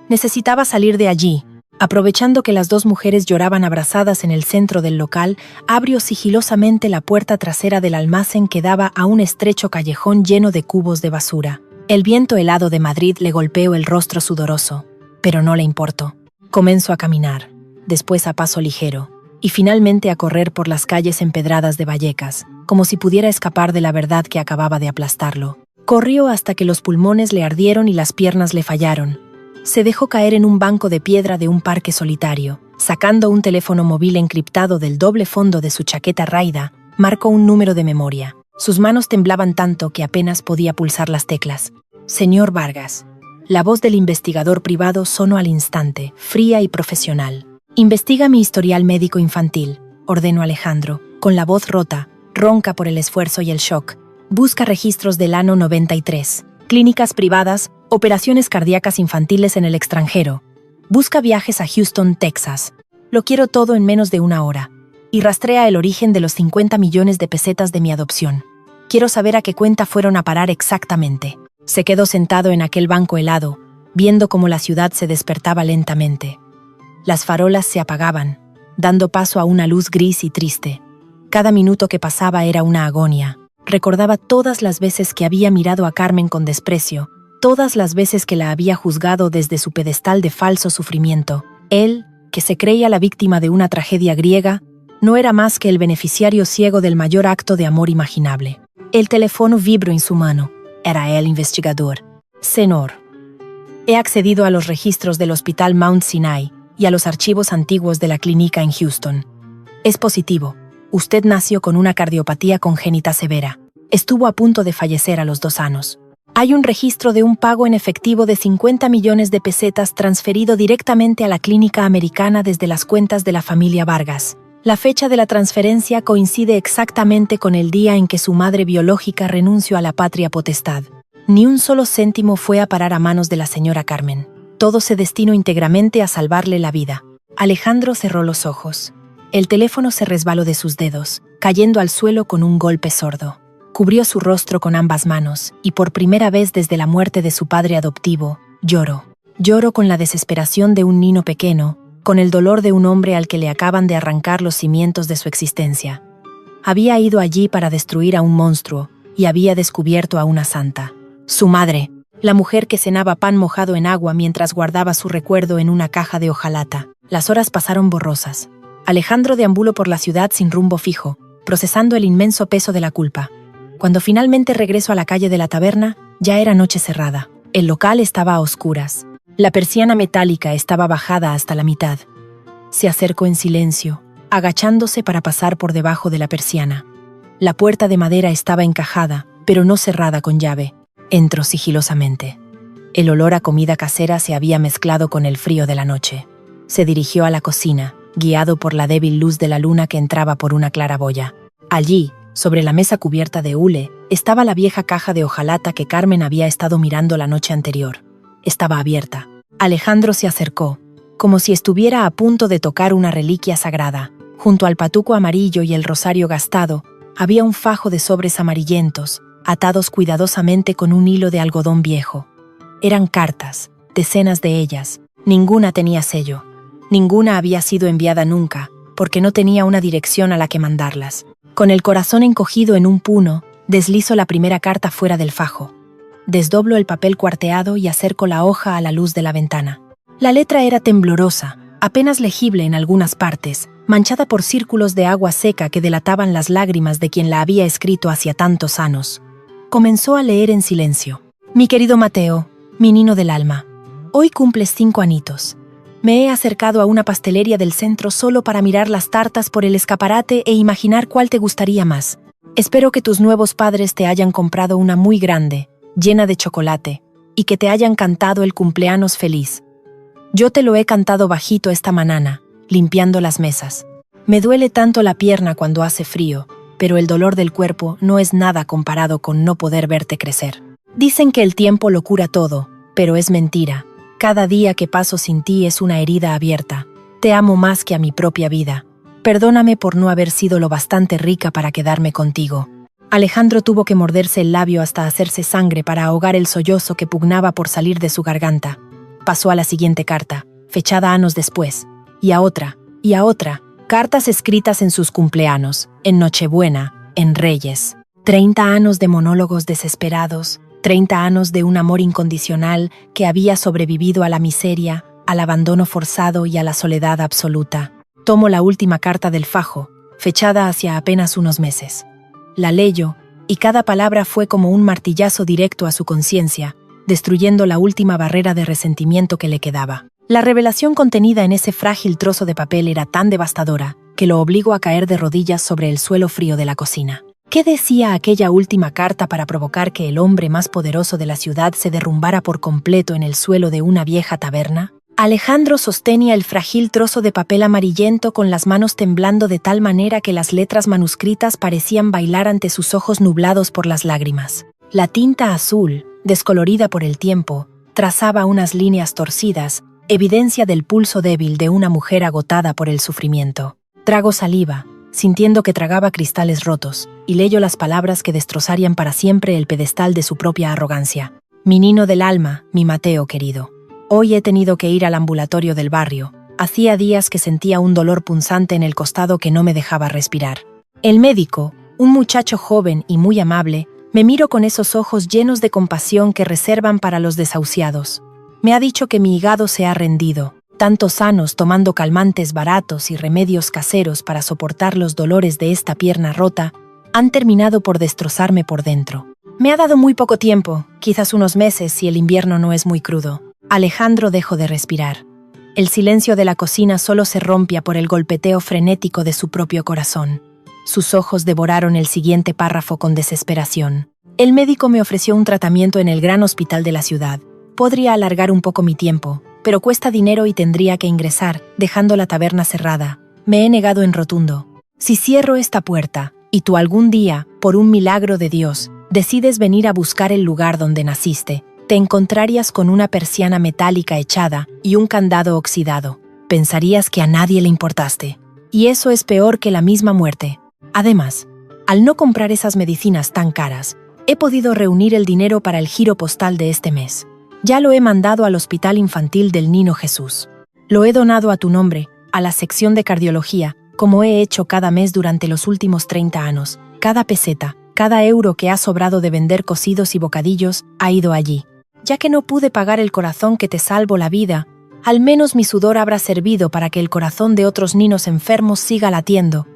Necesitaba salir de allí. Aprovechando que las 2 mujeres lloraban abrazadas en el centro del local, abrió sigilosamente la puerta trasera del almacén que daba a un estrecho callejón lleno de cubos de basura. El viento helado de Madrid le golpeó el rostro sudoroso, pero no le importó. Comenzó a caminar, después a paso ligero, y finalmente a correr por las calles empedradas de Vallecas, como si pudiera escapar de la verdad que acababa de aplastarlo. Corrió hasta que los pulmones le ardieron y las piernas le fallaron. Se dejó caer en un banco de piedra de un parque solitario. Sacando un teléfono móvil encriptado del doble fondo de su chaqueta raída, marcó un número de memoria. Sus manos temblaban tanto que apenas podía pulsar las teclas. Señor Vargas. La voz del investigador privado sonó al instante, fría y profesional. Investiga mi historial médico infantil, ordenó Alejandro, con la voz rota, ronca por el esfuerzo y el shock. Busca registros del ano 93. Clínicas privadas, operaciones cardíacas infantiles en el extranjero. Busca viajes a Houston, Texas. Lo quiero todo en menos de 1 hora. Y rastrea el origen de los 50 millones de pesetas de mi adopción. Quiero saber a qué cuenta fueron a parar exactamente. Se quedó sentado en aquel banco helado, viendo cómo la ciudad se despertaba lentamente. Las farolas se apagaban, dando paso a una luz gris y triste. Cada minuto que pasaba era una agonía. Recordaba todas las veces que había mirado a Carmen con desprecio, todas las veces que la había juzgado desde su pedestal de falso sufrimiento. Él, que se creía la víctima de una tragedia griega, no era más que el beneficiario ciego del mayor acto de amor imaginable. El teléfono vibró en su mano. Era el investigador. Senor. He accedido a los registros del Hospital Mount Sinai y a los archivos antiguos de la clínica en Houston. Es positivo. Usted nació con una cardiopatía congénita severa. Estuvo a punto de fallecer a los 2 años. Hay un registro de un pago en efectivo de 50 millones de pesetas transferido directamente a la clínica americana desde las cuentas de la familia Vargas. La fecha de la transferencia coincide exactamente con el día en que su madre biológica renunció a la patria potestad. Ni un solo céntimo fue a parar a manos de la señora Carmen. Todo se destinó íntegramente a salvarle la vida. Alejandro cerró los ojos. El teléfono se resbaló de sus dedos, cayendo al suelo con un golpe sordo. Cubrió su rostro con ambas manos, y por primera vez desde la muerte de su padre adoptivo, lloró. Lloró con la desesperación de un niño pequeño, con el dolor de un hombre al que le acaban de arrancar los cimientos de su existencia. Había ido allí para destruir a un monstruo y había descubierto a una santa. Su madre, la mujer que cenaba pan mojado en agua mientras guardaba su recuerdo en una caja de hojalata. Las horas pasaron borrosas. Alejandro deambuló por la ciudad sin rumbo fijo, procesando el inmenso peso de la culpa. Cuando finalmente regresó a la calle de la taberna, ya era noche cerrada. El local estaba a oscuras. La persiana metálica estaba bajada hasta la mitad. Se acercó en silencio, agachándose para pasar por debajo de la persiana. La puerta de madera estaba encajada, pero no cerrada con llave. Entró sigilosamente. El olor a comida casera se había mezclado con el frío de la noche. Se dirigió a la cocina, guiado por la débil luz de la luna que entraba por una claraboya. Allí, sobre la mesa cubierta de hule, estaba la vieja caja de hojalata que Carmen había estado mirando la noche anterior. Estaba abierta. Alejandro se acercó, como si estuviera a punto de tocar una reliquia sagrada. Junto al patuco amarillo y el rosario gastado, había un fajo de sobres amarillentos, atados cuidadosamente con un hilo de algodón viejo. Eran cartas, decenas de ellas. Ninguna tenía sello. Ninguna había sido enviada nunca, porque no tenía una dirección a la que mandarlas. Con el corazón encogido en un puño, deslizo la primera carta fuera del fajo. Desdoblo el papel cuarteado y acerco la hoja a la luz de la ventana. La letra era temblorosa, apenas legible en algunas partes, manchada por círculos de agua seca que delataban las lágrimas de quien la había escrito hacía tantos años. Comenzó a leer en silencio. Mi querido Mateo, mi niño del alma, hoy cumples 5 añitos. Me he acercado a una pastelería del centro solo para mirar las tartas por el escaparate e imaginar cuál te gustaría más. Espero que tus nuevos padres te hayan comprado una muy grande, llena de chocolate, y que te hayan cantado el cumpleaños feliz. Yo te lo he cantado bajito esta mañana, limpiando las mesas. Me duele tanto la pierna cuando hace frío, pero el dolor del cuerpo no es nada comparado con no poder verte crecer. Dicen que el tiempo lo cura todo, pero es mentira. Cada día que paso sin ti es una herida abierta. Te amo más que a mi propia vida. Perdóname por no haber sido lo bastante rica para quedarme contigo. Alejandro tuvo que morderse el labio hasta hacerse sangre para ahogar el sollozo que pugnaba por salir de su garganta. Pasó a la siguiente carta, fechada años después, y a otra, cartas escritas en sus cumpleaños, en Nochebuena, en Reyes. 30 años de monólogos desesperados, 30 años de un amor incondicional que había sobrevivido a la miseria, al abandono forzado y a la soledad absoluta. Tomo la última carta del fajo, fechada hacia apenas unos meses. La leyó, y cada palabra fue como un martillazo directo a su conciencia, destruyendo la última barrera de resentimiento que le quedaba. La revelación contenida en ese frágil trozo de papel era tan devastadora que lo obligó a caer de rodillas sobre el suelo frío de la cocina. ¿Qué decía aquella última carta para provocar que el hombre más poderoso de la ciudad se derrumbara por completo en el suelo de una vieja taberna? Alejandro sostenía el frágil trozo de papel amarillento con las manos temblando de tal manera que las letras manuscritas parecían bailar ante sus ojos nublados por las lágrimas. La tinta azul, descolorida por el tiempo, trazaba unas líneas torcidas, evidencia del pulso débil de una mujer agotada por el sufrimiento. Trago saliva, sintiendo que tragaba cristales rotos, y leyó las palabras que destrozarían para siempre el pedestal de su propia arrogancia. Mi niño del alma, mi Mateo querido. Hoy he tenido que ir al ambulatorio del barrio. Hacía días que sentía un dolor punzante en el costado que no me dejaba respirar. El médico, un muchacho joven y muy amable, me miró con esos ojos llenos de compasión que reservan para los desahuciados. Me ha dicho que mi hígado se ha rendido. Tantos años tomando calmantes baratos y remedios caseros para soportar los dolores de esta pierna rota han terminado por destrozarme por dentro. Me ha dado muy poco tiempo, quizás unos meses si el invierno no es muy crudo. Alejandro dejó de respirar. El silencio de la cocina solo se rompía por el golpeteo frenético de su propio corazón. Sus ojos devoraron el siguiente párrafo con desesperación. El médico me ofreció un tratamiento en el gran hospital de la ciudad. Podría alargar un poco mi tiempo, pero cuesta dinero y tendría que ingresar, dejando la taberna cerrada. Me he negado en rotundo. Si cierro esta puerta, y tú algún día, por un milagro de Dios, decides venir a buscar el lugar donde naciste, te encontrarías con una persiana metálica echada y un candado oxidado. Pensarías que a nadie le importaste. Y eso es peor que la misma muerte. Además, al no comprar esas medicinas tan caras, he podido reunir el dinero para el giro postal de este mes. Ya lo he mandado al Hospital Infantil del Niño Jesús. Lo he donado a tu nombre, a la sección de cardiología, como he hecho cada mes durante los últimos 30 años. Cada peseta, cada euro que ha sobrado de vender cocidos y bocadillos, ha ido allí. Ya que no pude pagar el corazón que te salvó la vida, al menos mi sudor habrá servido para que el corazón de otros niños enfermos siga latiendo.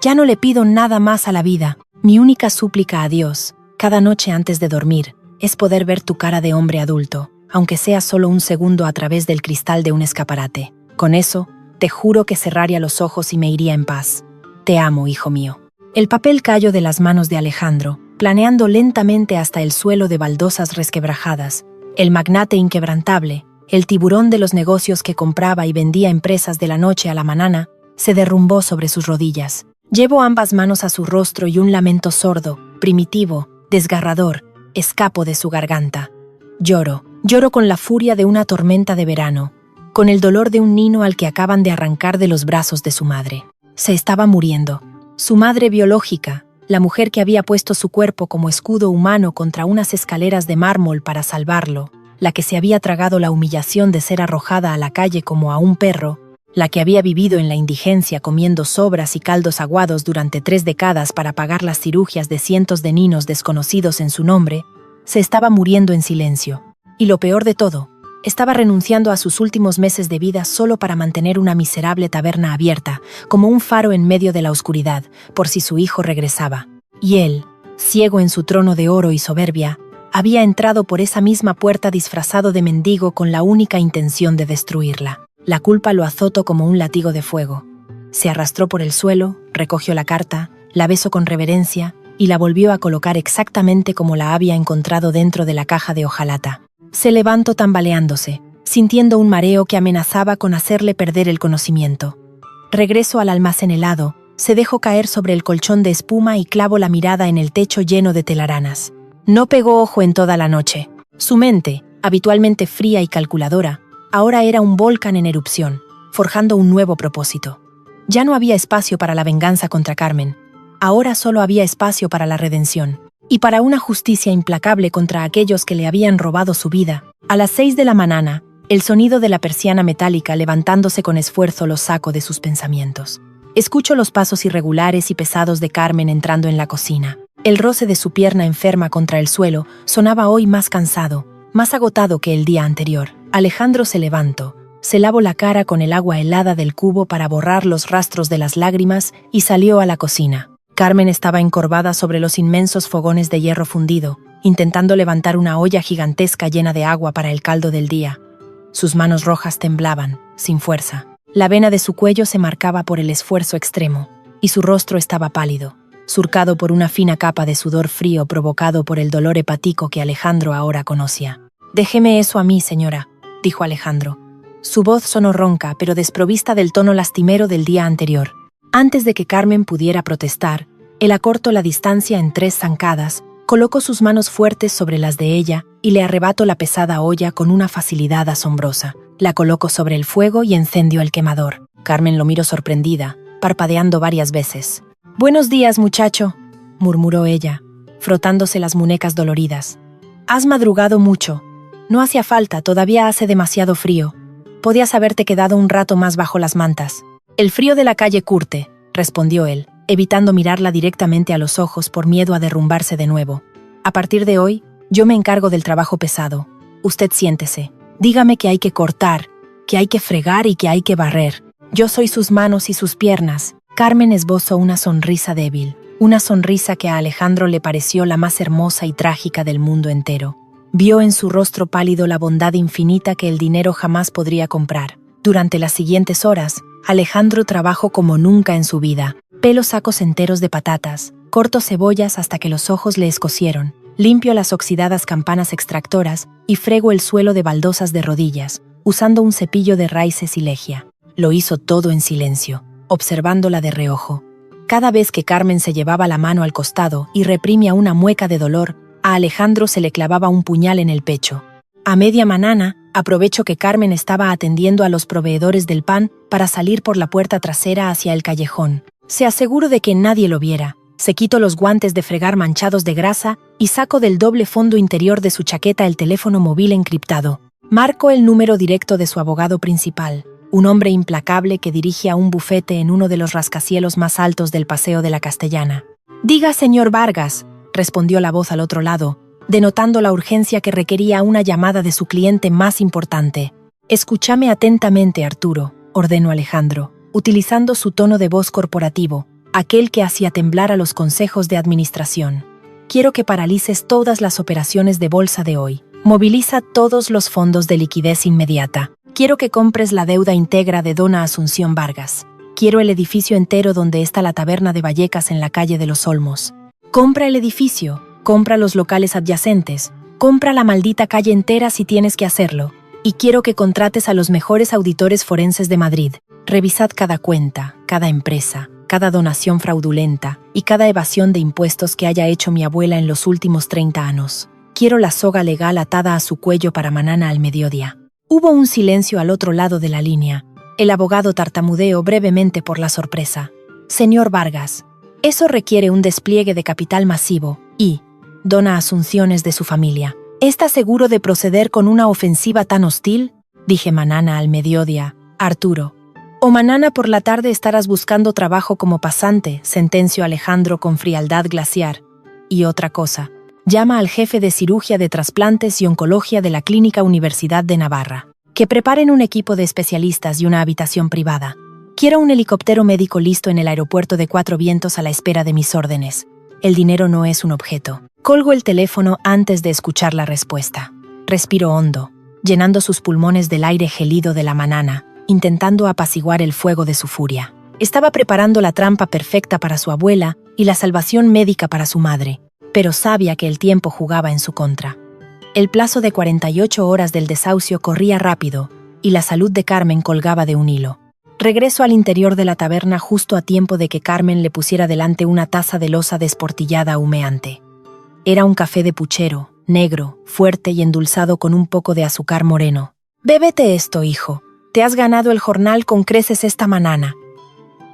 Ya no le pido nada más a la vida. Mi única súplica a Dios, cada noche antes de dormir, es poder ver tu cara de hombre adulto, aunque sea solo un segundo a través del cristal de un escaparate. Con eso, te juro que cerraría los ojos y me iría en paz. Te amo, hijo mío. El papel cayó de las manos de Alejandro, planeando lentamente hasta el suelo de baldosas resquebrajadas. El magnate inquebrantable, el tiburón de los negocios que compraba y vendía empresas de la noche a la mañana, se derrumbó sobre sus rodillas. Llevo ambas manos a su rostro y un lamento sordo, primitivo, desgarrador, escapo de su garganta. Lloro con la furia de una tormenta de verano, con el dolor de un niño al que acaban de arrancar de los brazos de su madre. Se estaba muriendo. Su madre biológica, la mujer que había puesto su cuerpo como escudo humano contra unas escaleras de mármol para salvarlo, la que se había tragado la humillación de ser arrojada a la calle como a un perro, la que había vivido en la indigencia comiendo sobras y caldos aguados durante 3 décadas para pagar las cirugías de cientos de niños desconocidos en su nombre, se estaba muriendo en silencio. Y lo peor de todo, estaba renunciando a sus últimos meses de vida solo para mantener una miserable taberna abierta, como un faro en medio de la oscuridad, por si su hijo regresaba. Y él, ciego en su trono de oro y soberbia, había entrado por esa misma puerta disfrazado de mendigo con la única intención de destruirla. La culpa lo azotó como un látigo de fuego. Se arrastró por el suelo, recogió la carta, la besó con reverencia y la volvió a colocar exactamente como la había encontrado dentro de la caja de hojalata. Se levantó tambaleándose, sintiendo un mareo que amenazaba con hacerle perder el conocimiento. Regresó al almacén helado, se dejó caer sobre el colchón de espuma y clavó la mirada en el techo lleno de telaranas. No pegó ojo en toda la noche. Su mente, habitualmente fría y calculadora, ahora era un volcán en erupción, forjando un nuevo propósito. Ya no había espacio para la venganza contra Carmen. Ahora solo había espacio para la redención. Y para una justicia implacable contra aquellos que le habían robado su vida. A las 6 de la mañana, el sonido de la persiana metálica levantándose con esfuerzo lo sacó de sus pensamientos. Escucho los pasos irregulares y pesados de Carmen entrando en la cocina. El roce de su pierna enferma contra el suelo sonaba hoy más cansado, más agotado que el día anterior. Alejandro se levantó, se lavó la cara con el agua helada del cubo para borrar los rastros de las lágrimas y salió a la cocina. Carmen estaba encorvada sobre los inmensos fogones de hierro fundido, intentando levantar una olla gigantesca llena de agua para el caldo del día. Sus manos rojas temblaban, sin fuerza. La vena de su cuello se marcaba por el esfuerzo extremo, y su rostro estaba pálido, surcado por una fina capa de sudor frío provocado por el dolor hepático que Alejandro ahora conocía. «Déjeme eso a mí, señora», dijo Alejandro. Su voz sonó ronca, pero desprovista del tono lastimero del día anterior. Antes de que Carmen pudiera protestar, él acortó la distancia en 3 zancadas, colocó sus manos fuertes sobre las de ella y le arrebató la pesada olla con una facilidad asombrosa. La colocó sobre el fuego y encendió el quemador. Carmen lo miró sorprendida, parpadeando varias veces. «Buenos días, muchacho», murmuró ella, frotándose las muñecas doloridas. «Has madrugado mucho. No hacía falta, todavía hace demasiado frío. Podías haberte quedado un rato más bajo las mantas». «El frío de la calle curte», respondió él, evitando mirarla directamente a los ojos por miedo a derrumbarse de nuevo. «A partir de hoy, yo me encargo del trabajo pesado. Usted siéntese. Dígame que hay que cortar, que hay que fregar y que hay que barrer. Yo soy sus manos y sus piernas». Carmen esbozó una sonrisa débil, una sonrisa que a Alejandro le pareció la más hermosa y trágica del mundo entero. Vio en su rostro pálido la bondad infinita que el dinero jamás podría comprar. Durante las siguientes horas, Alejandro trabajó como nunca en su vida. Peló sacos enteros de patatas, cortó cebollas hasta que los ojos le escocieron, limpió las oxidadas campanas extractoras y fregó el suelo de baldosas de rodillas, usando un cepillo de raíces y lejía. Lo hizo todo en silencio, observándola de reojo. Cada vez que Carmen se llevaba la mano al costado y reprimía una mueca de dolor, a Alejandro se le clavaba un puñal en el pecho. A media mañana, aprovechó que Carmen estaba atendiendo a los proveedores del pan para salir por la puerta trasera hacia el callejón. Se aseguró de que nadie lo viera. Se quitó los guantes de fregar manchados de grasa y sacó del doble fondo interior de su chaqueta el teléfono móvil encriptado. Marcó el número directo de su abogado principal. un hombre implacable que dirigía un bufete en uno de los rascacielos más altos del Paseo de la Castellana. «Diga, señor Vargas», respondió la voz al otro lado, denotando la urgencia que requería una llamada de su cliente más importante. «Escúchame atentamente, Arturo», ordenó Alejandro, utilizando su tono de voz corporativo, aquel que hacía temblar a los consejos de administración. «Quiero que paralices todas las operaciones de bolsa de hoy. Moviliza todos los fondos de liquidez inmediata. Quiero que compres la deuda íntegra de Dona Asunción Vargas. Quiero el edificio entero donde está la taberna de Vallecas en la calle de los Olmos. Compra el edificio, compra los locales adyacentes, compra la maldita calle entera si tienes que hacerlo. Y quiero que contrates a los mejores auditores forenses de Madrid. Revisad cada cuenta, cada empresa, cada donación fraudulenta y cada evasión de impuestos que haya hecho mi abuela en los últimos 30 años. Quiero la soga legal atada a su cuello para mañana al mediodía». Hubo un silencio al otro lado de la línea. El abogado tartamudeó brevemente por la sorpresa. «Señor Vargas, eso requiere un despliegue de capital masivo y Dona Asunción es de su familia. ¿Está seguro de proceder con una ofensiva tan hostil?», dije mañana al mediodía, Arturo. «O mañana por la tarde estarás buscando trabajo como pasante», sentenció Alejandro con frialdad glaciar. «Y otra cosa. Llama al jefe de cirugía de trasplantes y oncología de la Clínica Universidad de Navarra. Que preparen un equipo de especialistas y una habitación privada. Quiero un helicóptero médico listo en el aeropuerto de Cuatro Vientos a la espera de mis órdenes. El dinero no es un objeto». Colgó el teléfono antes de escuchar la respuesta. Respiró hondo, llenando sus pulmones del aire gélido de la mañana, intentando apaciguar el fuego de su furia. Estaba preparando la trampa perfecta para su abuela y la salvación médica para su madre, pero sabía que el tiempo jugaba en su contra. El plazo de 48 horas del desahucio corría rápido y la salud de Carmen colgaba de un hilo. Regresó al interior de la taberna justo a tiempo de que Carmen le pusiera delante una taza de loza desportillada humeante. Era un café de puchero, negro, fuerte y endulzado con un poco de azúcar moreno. «Bébete esto, hijo. Te has ganado el jornal con creces esta mañana».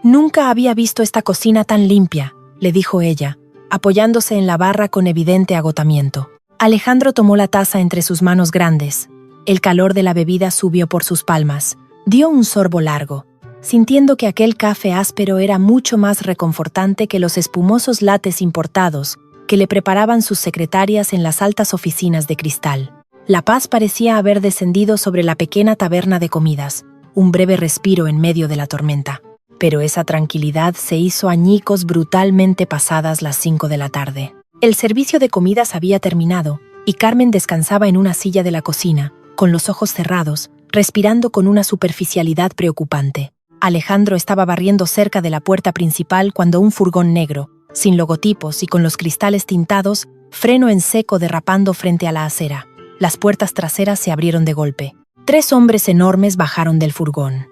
«Nunca había visto esta cocina tan limpia», le dijo ella, apoyándose en la barra con evidente agotamiento. Alejandro tomó la taza entre sus manos grandes. El calor de la bebida subió por sus palmas. Dio un sorbo largo, sintiendo que aquel café áspero era mucho más reconfortante que los espumosos lates importados que le preparaban sus secretarias en las altas oficinas de cristal. La paz parecía haber descendido sobre la pequeña taberna de comidas, un breve respiro en medio de la tormenta. Pero esa tranquilidad se hizo añicos brutalmente pasadas las 5 de la tarde. El servicio de comidas había terminado, y Carmen descansaba en una silla de la cocina, con los ojos cerrados, respirando con una superficialidad preocupante. Alejandro estaba barriendo cerca de la puerta principal cuando un furgón negro, sin logotipos y con los cristales tintados, frenó en seco derrapando frente a la acera. Las puertas traseras se abrieron de golpe. 3 hombres enormes bajaron del furgón.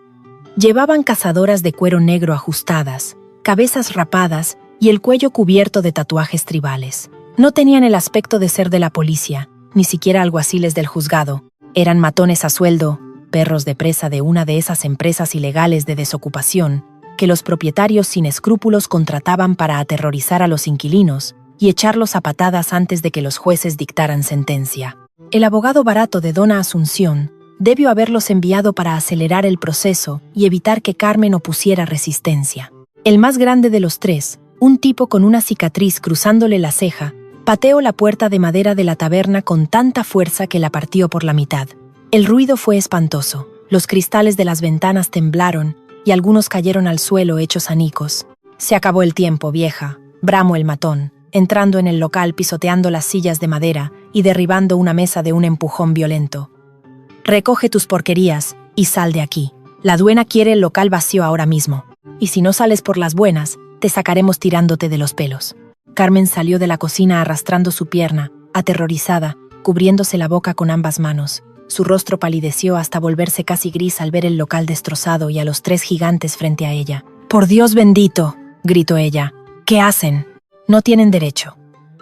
Llevaban cazadoras de cuero negro ajustadas, cabezas rapadas y el cuello cubierto de tatuajes tribales. No tenían el aspecto de ser de la policía, ni siquiera alguaciles del juzgado. Eran matones a sueldo, perros de presa de una de esas empresas ilegales de desocupación que los propietarios sin escrúpulos contrataban para aterrorizar a los inquilinos y echarlos a patadas antes de que los jueces dictaran sentencia. El abogado barato de Dona Asunción debió haberlos enviado para acelerar el proceso y evitar que Carmen opusiera resistencia. El más grande de los 3, un tipo con una cicatriz cruzándole la ceja, pateó la puerta de madera de la taberna con tanta fuerza que la partió por la mitad. El ruido fue espantoso. Los cristales de las ventanas temblaron y algunos cayeron al suelo hechos anicos. «Se acabó el tiempo, vieja», bramó el matón, entrando en el local pisoteando las sillas de madera y derribando una mesa de un empujón violento. «Recoge tus porquerías y sal de aquí. La dueña quiere el local vacío ahora mismo. Y si no sales por las buenas, te sacaremos tirándote de los pelos». Carmen salió de la cocina arrastrando su pierna, aterrorizada, cubriéndose la boca con ambas manos. Su rostro palideció hasta volverse casi gris al ver el local destrozado y a los 3 gigantes frente a ella. «¡Por Dios bendito!», gritó ella. «¿Qué hacen? No tienen derecho.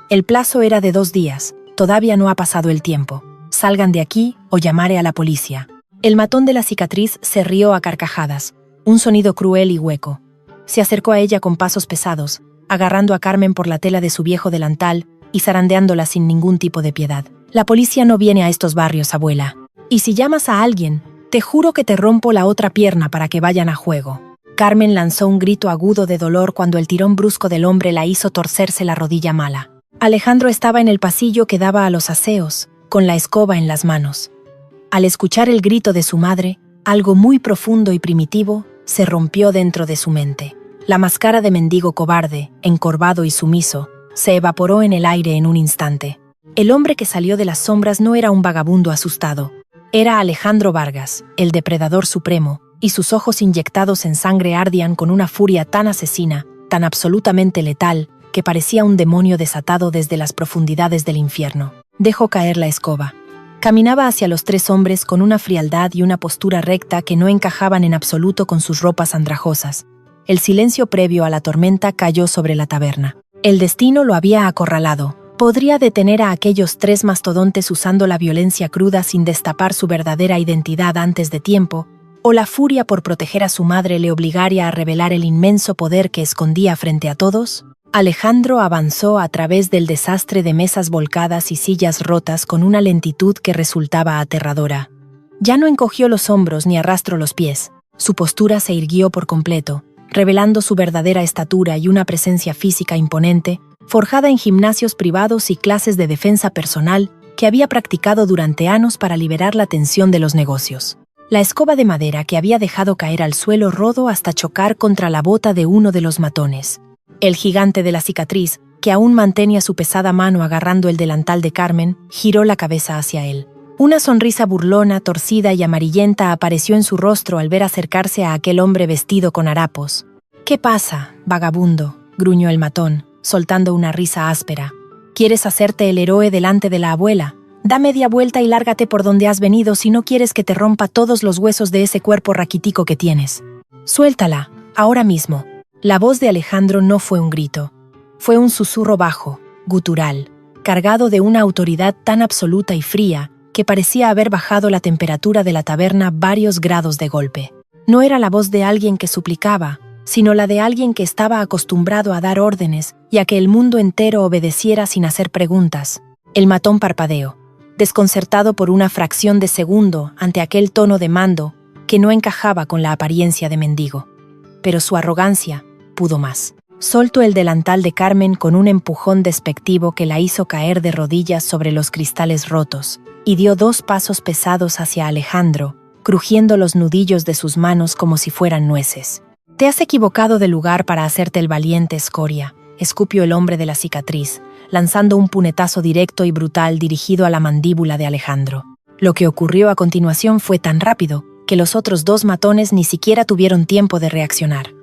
El plazo era de 2 días. Todavía no ha pasado el tiempo. Salgan de aquí o llamaré a la policía». El matón de la cicatriz se rió a carcajadas, un sonido cruel y hueco. Se acercó a ella con pasos pesados, agarrando a Carmen por la tela de su viejo delantal y zarandeándola sin ningún tipo de piedad. «La policía no viene a estos barrios, abuela. Y si llamas a alguien, Te juro que te rompo la otra pierna para que vayan a juego. Carmen lanzó un grito agudo de dolor cuando el tirón brusco del hombre la hizo torcerse la rodilla mala. Alejandro estaba en el pasillo que daba a los aseos, con la escoba en las manos. Al escuchar el grito de su madre, algo muy profundo y primitivo se rompió dentro de su mente. La máscara de mendigo cobarde, encorvado y sumiso, se evaporó en el aire en un instante. El hombre que salió de las sombras no era un vagabundo asustado. Era Alejandro Vargas, el depredador supremo, y sus ojos inyectados en sangre ardían con una furia tan asesina, tan absolutamente letal, que parecía un demonio desatado desde las profundidades del infierno. Dejó caer la escoba. Caminaba hacia los tres hombres con una frialdad y una postura recta que no encajaban en absoluto con sus ropas andrajosas. El silencio previo a la tormenta cayó sobre la taberna. El destino lo había acorralado. Podría detener a aquellos tres mastodontes usando la violencia cruda sin destapar su verdadera identidad antes de tiempo, o la furia por proteger a su madre le obligaría a revelar el inmenso poder que escondía frente a todos. Alejandro avanzó a través del desastre de mesas volcadas y sillas rotas con una lentitud que resultaba aterradora. Ya no encogió los hombros ni arrastró los pies. Su postura se irguió por completo, revelando su verdadera estatura y una presencia física imponente, forjada en gimnasios privados y clases de defensa personal que había practicado durante años para liberar la tensión de los negocios. La escoba de madera que había dejado caer al suelo rodó hasta chocar contra la bota de uno de los matones. El gigante de la cicatriz, que aún mantenía su pesada mano agarrando el delantal de Carmen, giró la cabeza hacia él. Una sonrisa burlona, torcida y amarillenta apareció en su rostro al ver acercarse a aquel hombre vestido con harapos. «¿Qué pasa, vagabundo?», gruñó el matón, soltando una risa áspera. «¿Quieres hacerte el héroe delante de la abuela? Da media vuelta y lárgate por donde has venido si no quieres que te rompa todos los huesos de ese cuerpo raquítico que tienes. Suéltala, ahora mismo». La voz de Alejandro no fue un grito. Fue un susurro bajo, gutural, cargado de una autoridad tan absoluta y fría que parecía haber bajado la temperatura de la taberna varios grados de golpe. No era la voz de alguien que suplicaba, sino la de alguien que estaba acostumbrado a dar órdenes y a que el mundo entero obedeciera sin hacer preguntas. El matón parpadeó, desconcertado por una fracción de segundo ante aquel tono de mando que no encajaba con la apariencia de mendigo. Pero su arrogancia pudo más. Soltó el delantal de Carmen con un empujón despectivo que la hizo caer de rodillas sobre los cristales rotos, y dio 2 pasos pesados hacia Alejandro, crujiendo los nudillos de sus manos como si fueran nueces. «Te has equivocado de lugar para hacerte el valiente, escoria», escupió el hombre de la cicatriz, lanzando un puñetazo directo y brutal dirigido a la mandíbula de Alejandro. Lo que ocurrió a continuación fue tan rápido que los otros 2 matones ni siquiera tuvieron tiempo de reaccionar.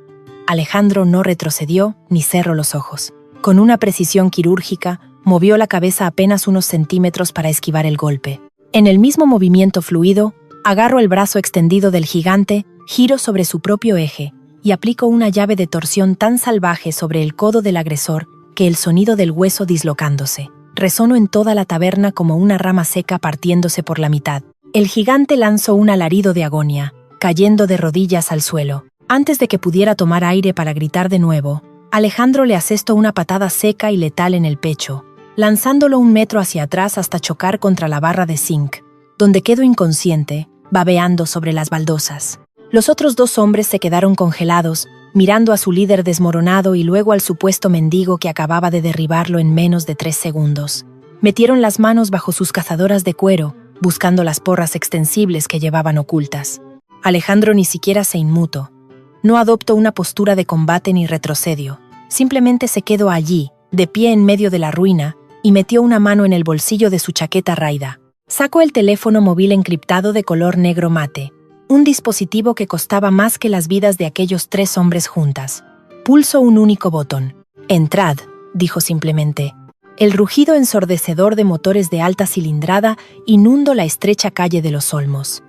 Alejandro no retrocedió ni cerró los ojos. Con una precisión quirúrgica, movió la cabeza apenas unos centímetros para esquivar el golpe. En el mismo movimiento fluido, agarró el brazo extendido del gigante, giró sobre su propio eje y aplicó una llave de torsión tan salvaje sobre el codo del agresor que el sonido del hueso dislocándose resonó en toda la taberna como una rama seca partiéndose por la mitad. El gigante lanzó un alarido de agonía, cayendo de rodillas al suelo. Antes de que pudiera tomar aire para gritar de nuevo, Alejandro le asestó una patada seca y letal en el pecho, lanzándolo 1 metro hacia atrás hasta chocar contra la barra de zinc, donde quedó inconsciente, babeando sobre las baldosas. Los otros 2 hombres se quedaron congelados, mirando a su líder desmoronado y luego al supuesto mendigo que acababa de derribarlo en menos de 3 segundos. Metieron las manos bajo sus cazadoras de cuero, buscando las porras extensibles que llevaban ocultas. Alejandro ni siquiera se inmutó. No adoptó una postura de combate ni retrocedió. Simplemente se quedó allí, de pie en medio de la ruina, y metió una mano en el bolsillo de su chaqueta raída. Sacó el teléfono móvil encriptado de color negro mate, un dispositivo que costaba más que las vidas de aquellos 3 hombres juntas. Pulsó un único botón. «Entrad», dijo simplemente. El rugido ensordecedor de motores de alta cilindrada inundó la estrecha calle de los Olmos.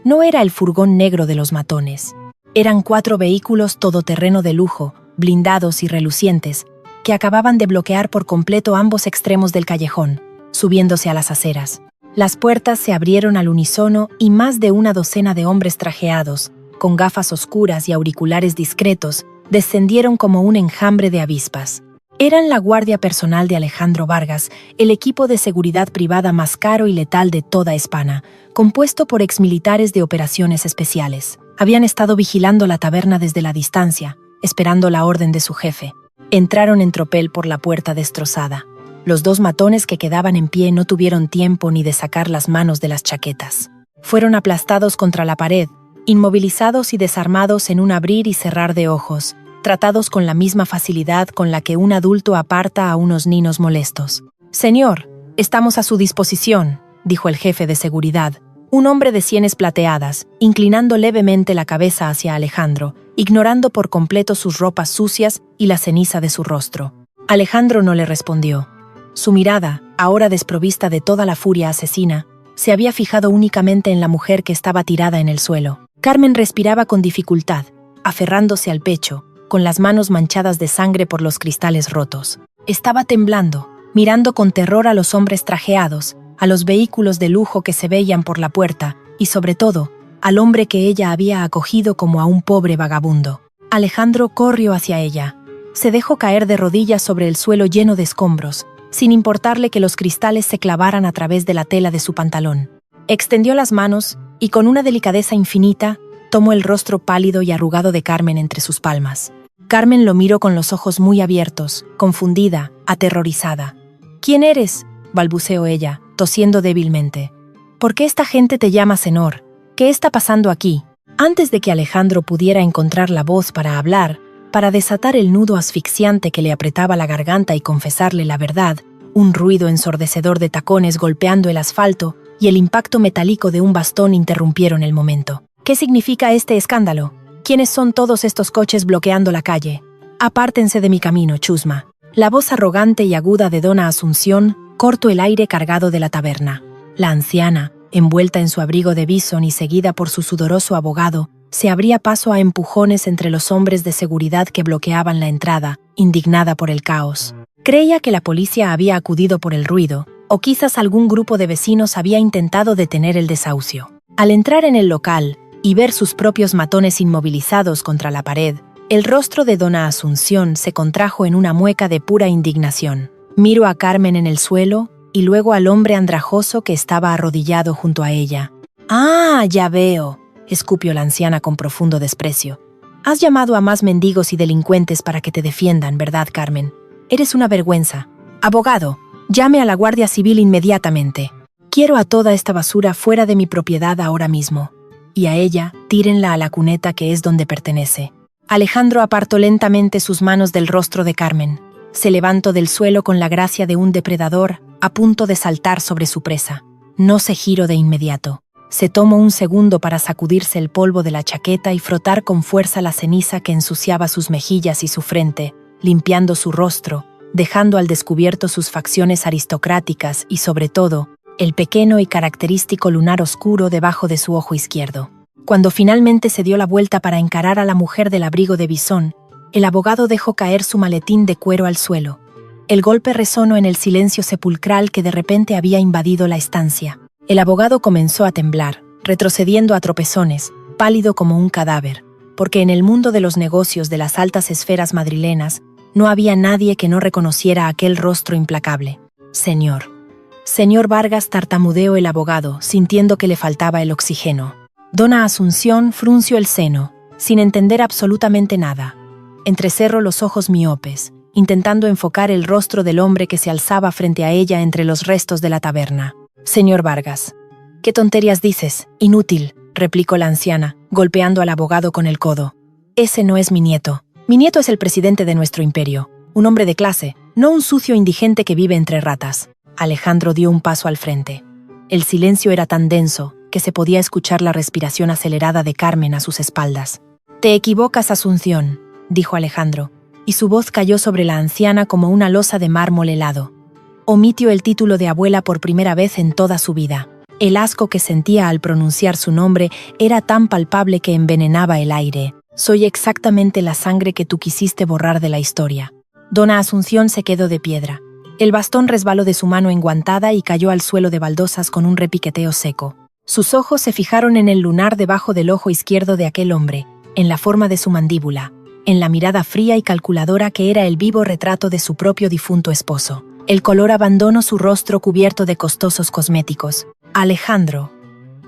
No era el furgón negro de los matones. Eran 4 vehículos todoterreno de lujo, blindados y relucientes, que acababan de bloquear por completo ambos extremos del callejón, subiéndose a las aceras. Las puertas se abrieron al unísono y más de una docena de hombres trajeados, con gafas oscuras y auriculares discretos, descendieron como un enjambre de avispas. Eran la guardia personal de Alejandro Vargas, el equipo de seguridad privada más caro y letal de toda España, compuesto por exmilitares de operaciones especiales. Habían estado vigilando la taberna desde la distancia, esperando la orden de su jefe. Entraron en tropel por la puerta destrozada. Los dos matones que quedaban en pie no tuvieron tiempo ni de sacar las manos de las chaquetas. Fueron aplastados contra la pared, inmovilizados y desarmados en un abrir y cerrar de ojos, tratados con la misma facilidad con la que un adulto aparta a unos niños molestos. «Señor, estamos a su disposición», dijo el jefe de seguridad, un hombre de sienes plateadas, inclinando levemente la cabeza hacia Alejandro, ignorando por completo sus ropas sucias y la ceniza de su rostro. Alejandro no le respondió. Su mirada, ahora desprovista de toda la furia asesina, se había fijado únicamente en la mujer que estaba tirada en el suelo. Carmen respiraba con dificultad, aferrándose al pecho, con las manos manchadas de sangre por los cristales rotos. Estaba temblando, mirando con terror a los hombres trajeados, a los vehículos de lujo que se veían por la puerta y, sobre todo, al hombre que ella había acogido como a un pobre vagabundo. Alejandro corrió hacia ella. Se dejó caer de rodillas sobre el suelo lleno de escombros, sin importarle que los cristales se clavaran a través de la tela de su pantalón. Extendió las manos y, con una delicadeza infinita, tomó el rostro pálido y arrugado de Carmen entre sus palmas. Carmen lo miró con los ojos muy abiertos, confundida, aterrorizada. «¿Quién eres?», balbuceó ella, tosiendo débilmente. «¿Por qué esta gente te llama Senor? ¿Qué está pasando aquí?». Antes de que Alejandro pudiera encontrar la voz para hablar, para desatar el nudo asfixiante que le apretaba la garganta y confesarle la verdad, un ruido ensordecedor de tacones golpeando el asfalto y el impacto metálico de un bastón interrumpieron el momento. «¿Qué significa este escándalo? ¿Quiénes son todos estos coches bloqueando la calle? Apártense de mi camino, chusma». La voz arrogante y aguda de Dona Asunción cortó el aire cargado de la taberna. La anciana, envuelta en su abrigo de bison y seguida por su sudoroso abogado, se abría paso a empujones entre los hombres de seguridad que bloqueaban la entrada, indignada por el caos. Creía que la policía había acudido por el ruido, o quizás algún grupo de vecinos había intentado detener el desahucio. Al entrar en el local y ver sus propios matones inmovilizados contra la pared, el rostro de Dona Asunción se contrajo en una mueca de pura indignación. Miró a Carmen en el suelo y luego al hombre andrajoso que estaba arrodillado junto a ella. «Ah, ya veo», escupió la anciana con profundo desprecio. «Has llamado a más mendigos y delincuentes para que te defiendan, ¿verdad, Carmen? Eres una vergüenza. Abogado, llame a la Guardia Civil inmediatamente. Quiero a toda esta basura fuera de mi propiedad ahora mismo. Y a ella, tírenla a la cuneta que es donde pertenece». Alejandro apartó lentamente sus manos del rostro de Carmen. Se levantó del suelo con la gracia de un depredador a punto de saltar sobre su presa. No se giró de inmediato. Se tomó un segundo para sacudirse el polvo de la chaqueta y frotar con fuerza la ceniza que ensuciaba sus mejillas y su frente, limpiando su rostro, dejando al descubierto sus facciones aristocráticas y, sobre todo, el pequeño y característico lunar oscuro debajo de su ojo izquierdo. Cuando finalmente se dio la vuelta para encarar a la mujer del abrigo de bisón, el abogado dejó caer su maletín de cuero al suelo. El golpe resonó en el silencio sepulcral que de repente había invadido la estancia. El abogado comenzó a temblar, retrocediendo a tropezones, pálido como un cadáver, porque en el mundo de los negocios de las altas esferas madrileñas no había nadie que no reconociera aquel rostro implacable. «Señor Vargas», tartamudeó el abogado, sintiendo que le faltaba el oxígeno. Dona Asunción frunció el seno, sin entender absolutamente nada. Entrecerró los ojos miopes, intentando enfocar el rostro del hombre que se alzaba frente a ella entre los restos de la taberna. «Señor Vargas». «¿Qué tonterías dices? Inútil», replicó la anciana, golpeando al abogado con el codo. «Ese no es mi nieto. Mi nieto es el presidente de nuestro imperio, un hombre de clase, no un sucio indigente que vive entre ratas». Alejandro dio un paso al frente. El silencio era tan denso que se podía escuchar la respiración acelerada de Carmen a sus espaldas. «Te equivocas, Asunción», dijo Alejandro, y su voz cayó sobre la anciana como una losa de mármol helado. Omitió el título de abuela por primera vez en toda su vida. El asco que sentía al pronunciar su nombre era tan palpable que envenenaba el aire. «Soy exactamente la sangre que tú quisiste borrar de la historia». Dona Asunción se quedó de piedra. El bastón resbaló de su mano enguantada y cayó al suelo de baldosas con un repiqueteo seco. Sus ojos se fijaron en el lunar debajo del ojo izquierdo de aquel hombre, en la forma de su mandíbula. en la mirada fría y calculadora que era el vivo retrato de su propio difunto esposo. El color abandonó su rostro cubierto de costosos cosméticos. «Alejandro»,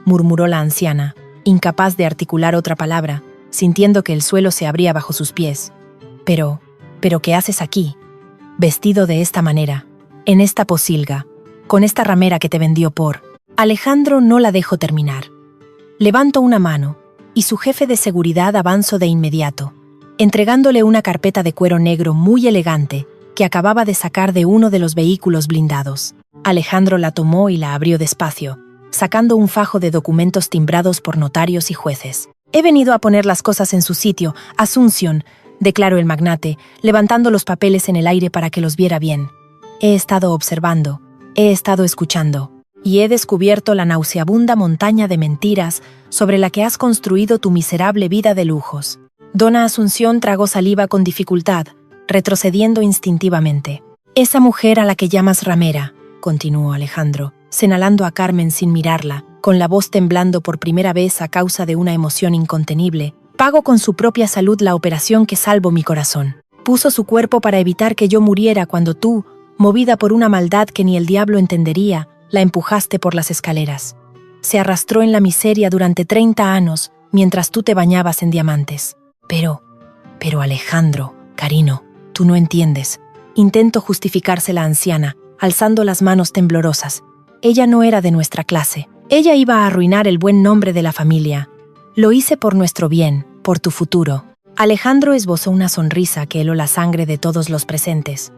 murmuró la anciana, incapaz de articular otra palabra, sintiendo que el suelo se abría bajo sus pies. «Pero, ¿qué haces aquí? Vestido de esta manera, en esta posilga, con esta ramera que te vendió por...». Alejandro no la dejó terminar. Levantó una mano, y su jefe de seguridad avanzó de inmediato, entregándole una carpeta de cuero negro muy elegante que acababa de sacar de uno de los vehículos blindados. Alejandro la tomó y la abrió despacio, sacando un fajo de documentos timbrados por notarios y jueces. «He venido a poner las cosas en su sitio, Asunción», declaró el magnate, levantando los papeles en el aire para que los viera bien. «He estado observando, he estado escuchando, y he descubierto la nauseabunda montaña de mentiras sobre la que has construido tu miserable vida de lujos». Dona Asunción tragó saliva con dificultad, retrocediendo instintivamente. «Esa mujer a la que llamas ramera», continuó Alejandro, señalando a Carmen sin mirarla, con la voz temblando por primera vez a causa de una emoción incontenible, «pagó con su propia salud la operación que salvó mi corazón. Puso su cuerpo para evitar que yo muriera cuando tú, movida por una maldad que ni el diablo entendería, la empujaste por las escaleras. Se arrastró en la miseria durante 30 años mientras tú te bañabas en diamantes. Pero Alejandro, carino, tú no entiendes». Intentó justificarse la anciana, alzando las manos temblorosas. «Ella no era de nuestra clase. Ella iba a arruinar el buen nombre de la familia. Lo hice por nuestro bien, por tu futuro». Alejandro esbozó una sonrisa que heló la sangre de todos los presentes.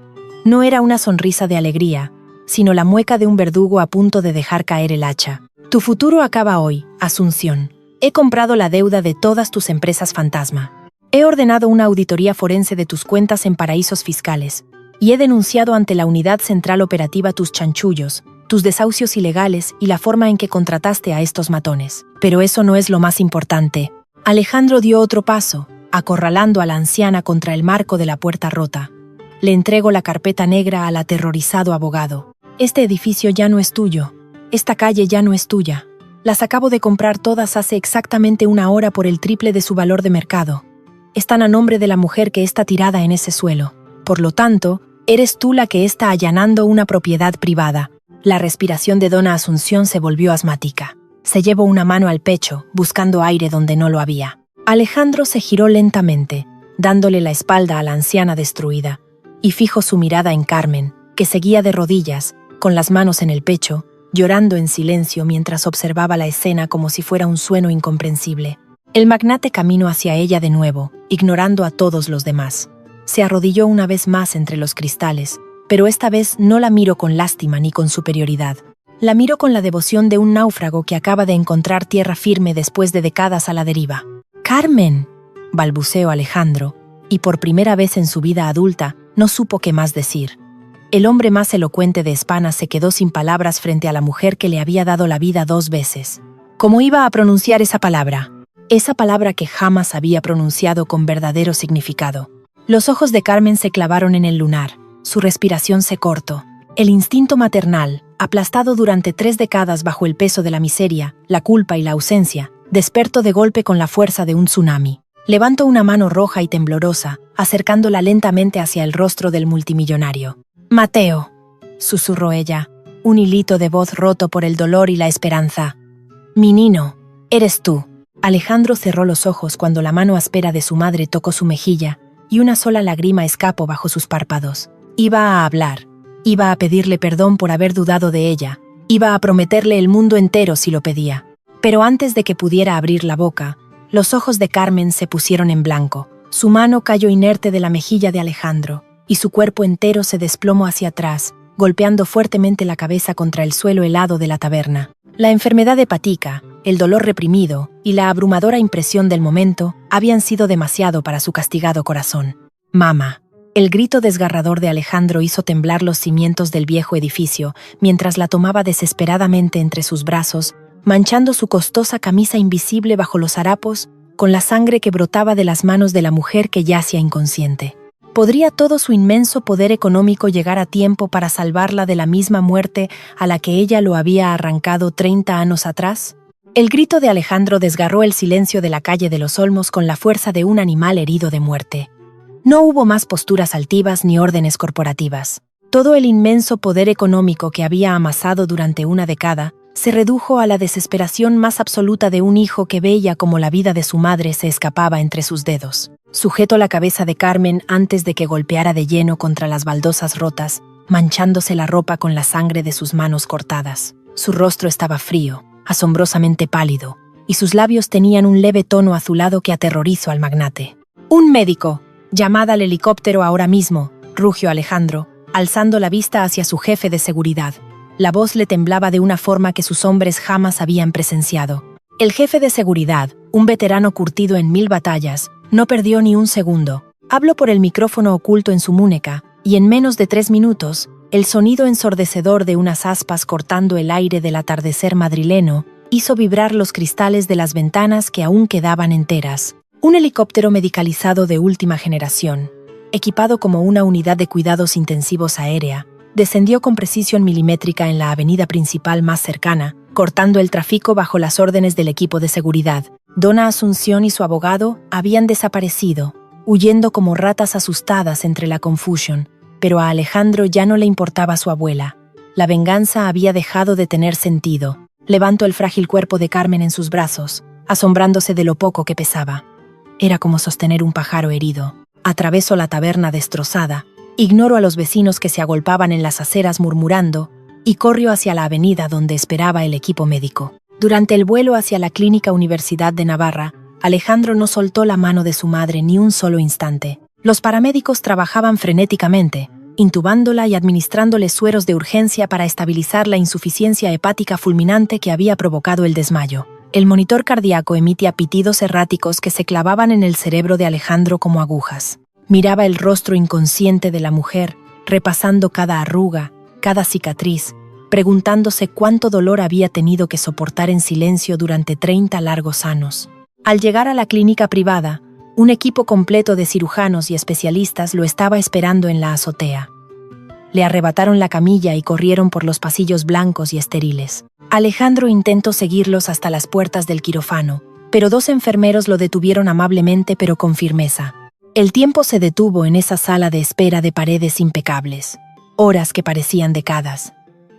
No era una sonrisa de alegría, sino la mueca de un verdugo a punto de dejar caer el hacha. «Tu futuro acaba hoy, Asunción. He comprado la deuda de todas tus empresas fantasma. He ordenado una auditoría forense de tus cuentas en paraísos fiscales y he denunciado ante la Unidad Central Operativa tus chanchullos, tus desahucios ilegales y la forma en que contrataste a estos matones. Pero eso no es lo más importante». Alejandro dio otro paso, acorralando a la anciana contra el marco de la puerta rota. Le entregó la carpeta negra al aterrorizado abogado. «Este edificio ya no es tuyo. Esta calle ya no es tuya. Las acabo de comprar todas hace exactamente 1 hora por el triple de su valor de mercado. Están a nombre de la mujer que está tirada en ese suelo. Por lo tanto, eres tú la que está allanando una propiedad privada». La respiración de Dona Asunción se volvió asmática. Se llevó una mano al pecho, buscando aire donde no lo había. Alejandro se giró lentamente, dándole la espalda a la anciana destruida, y fijó su mirada en Carmen, que seguía de rodillas, con las manos en el pecho, llorando en silencio mientras observaba la escena como si fuera un sueño incomprensible. El magnate caminó hacia ella de nuevo, ignorando a todos los demás. Se arrodilló una vez más entre los cristales, pero esta vez no la miró con lástima ni con superioridad. La miró con la devoción de un náufrago que acaba de encontrar tierra firme después de décadas a la deriva. «¡Carmen!», balbuceó Alejandro, y por primera vez en su vida adulta no supo qué más decir. El hombre más elocuente de España se quedó sin palabras frente a la mujer que le había dado la vida 2 veces. ¿Cómo iba a pronunciar esa palabra? Esa palabra que jamás había pronunciado con verdadero significado. Los ojos de Carmen se clavaron en el lunar, su respiración se cortó. El instinto maternal, aplastado durante 3 décadas bajo el peso de la miseria, la culpa y la ausencia, despertó de golpe con la fuerza de un tsunami. Levantó una mano roja y temblorosa, acercándola lentamente hacia el rostro del multimillonario. «Mateo», susurró ella, un hilito de voz roto por el dolor y la esperanza. «Mi Nino, eres tú». Alejandro cerró los ojos cuando la mano áspera de su madre tocó su mejilla, y una sola lágrima escapó bajo sus párpados. Iba a hablar, iba a pedirle perdón por haber dudado de ella, iba a prometerle el mundo entero si lo pedía. Pero antes de que pudiera abrir la boca, los ojos de Carmen se pusieron en blanco. Su mano cayó inerte de la mejilla de Alejandro, y su cuerpo entero se desplomó hacia atrás, golpeando fuertemente la cabeza contra el suelo helado de la taberna. La enfermedad hepática, el dolor reprimido y la abrumadora impresión del momento habían sido demasiado para su castigado corazón. «Mamá». El grito desgarrador de Alejandro hizo temblar los cimientos del viejo edificio mientras la tomaba desesperadamente entre sus brazos, manchando su costosa camisa invisible bajo los harapos con la sangre que brotaba de las manos de la mujer que yacía inconsciente. ¿Podría todo su inmenso poder económico llegar a tiempo para salvarla de la misma muerte a la que ella lo había arrancado 30 años atrás? El grito de Alejandro desgarró el silencio de la calle de los Olmos con la fuerza de un animal herido de muerte. No hubo más posturas altivas ni órdenes corporativas. Todo el inmenso poder económico que había amasado durante una década se redujo a la desesperación más absoluta de un hijo que veía como la vida de su madre se escapaba entre sus dedos. Sujetó la cabeza de Carmen antes de que golpeara de lleno contra las baldosas rotas, manchándose la ropa con la sangre de sus manos cortadas. Su rostro estaba frío, asombrosamente pálido, y sus labios tenían un leve tono azulado que aterrorizó al magnate. «¡Un médico! Llamad al helicóptero ahora mismo», rugió Alejandro, alzando la vista hacia su jefe de seguridad. La voz le temblaba de una forma que sus hombres jamás habían presenciado. El jefe de seguridad, un veterano curtido en 1000 batallas, no perdió ni un segundo. Habló por el micrófono oculto en su múneca, y en menos de 3 minutos, el sonido ensordecedor de unas aspas cortando el aire del atardecer madrileno hizo vibrar los cristales de las ventanas que aún quedaban enteras. Un helicóptero medicalizado de última generación, equipado como una unidad de cuidados intensivos aérea, descendió con precisión milimétrica en la avenida principal más cercana, cortando el tráfico bajo las órdenes del equipo de seguridad. Donna Asunción y su abogado habían desaparecido, huyendo como ratas asustadas entre la confusión, pero a Alejandro ya no le importaba su abuela. La venganza había dejado de tener sentido. Levantó el frágil cuerpo de Carmen en sus brazos, asombrándose de lo poco que pesaba. Era como sostener un pájaro herido. Atravesó la taberna destrozada, ignoró a los vecinos que se agolpaban en las aceras murmurando, y corrió hacia la avenida donde esperaba el equipo médico. Durante el vuelo hacia la Clínica Universidad de Navarra, Alejandro no soltó la mano de su madre ni un solo instante. Los paramédicos trabajaban frenéticamente, intubándola y administrándole sueros de urgencia para estabilizar la insuficiencia hepática fulminante que había provocado el desmayo. El monitor cardíaco emitía pitidos erráticos que se clavaban en el cerebro de Alejandro como agujas. Miraba el rostro inconsciente de la mujer, repasando cada arruga, cada cicatriz, preguntándose cuánto dolor había tenido que soportar en silencio durante 30 largos años. Al llegar a la clínica privada, un equipo completo de cirujanos y especialistas lo estaba esperando en la azotea. Le arrebataron la camilla y corrieron por los pasillos blancos y estériles. Alejandro intentó seguirlos hasta las puertas del quirófano, pero 2 enfermeros lo detuvieron amablemente pero con firmeza. El tiempo se detuvo en esa sala de espera de paredes impecables. Horas que parecían décadas.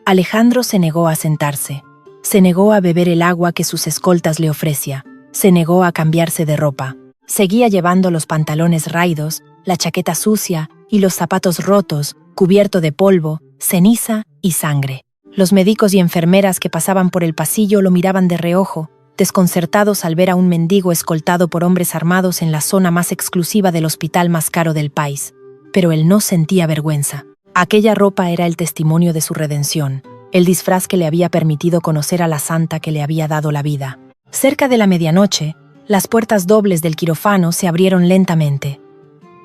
Alejandro se negó a sentarse. Se negó a beber el agua que sus escoltas le ofrecía. Se negó a cambiarse de ropa. Seguía llevando los pantalones raídos, la chaqueta sucia y los zapatos rotos, cubierto de polvo, ceniza y sangre. Los médicos y enfermeras que pasaban por el pasillo lo miraban de reojo, desconcertados al ver a un mendigo escoltado por hombres armados en la zona más exclusiva del hospital más caro del país. Pero él no sentía vergüenza. Aquella ropa era el testimonio de su redención, el disfraz que le había permitido conocer a la santa que le había dado la vida. Cerca de la medianoche, las puertas dobles del quirófano se abrieron lentamente.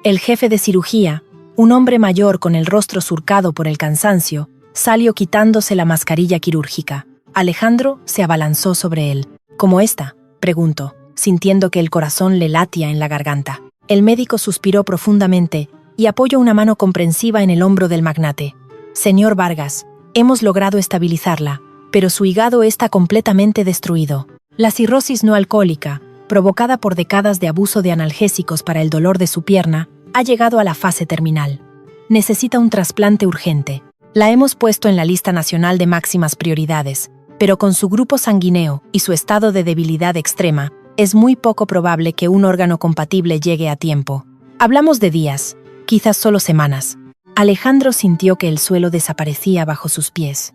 El jefe de cirugía, un hombre mayor con el rostro surcado por el cansancio, salió quitándose la mascarilla quirúrgica. Alejandro se abalanzó sobre él. ¿Cómo está?, preguntó, sintiendo que el corazón le latía en la garganta. El médico suspiró profundamente y apoyó una mano comprensiva en el hombro del magnate. «Señor Vargas, hemos logrado estabilizarla, pero su hígado está completamente destruido. La cirrosis no alcohólica, provocada por décadas de abuso de analgésicos para el dolor de su pierna, ha llegado a la fase terminal. Necesita un trasplante urgente. La hemos puesto en la lista nacional de máximas prioridades, pero con su grupo sanguíneo y su estado de debilidad extrema, es muy poco probable que un órgano compatible llegue a tiempo. Hablamos de días, quizás solo semanas». Alejandro sintió que el suelo desaparecía bajo sus pies.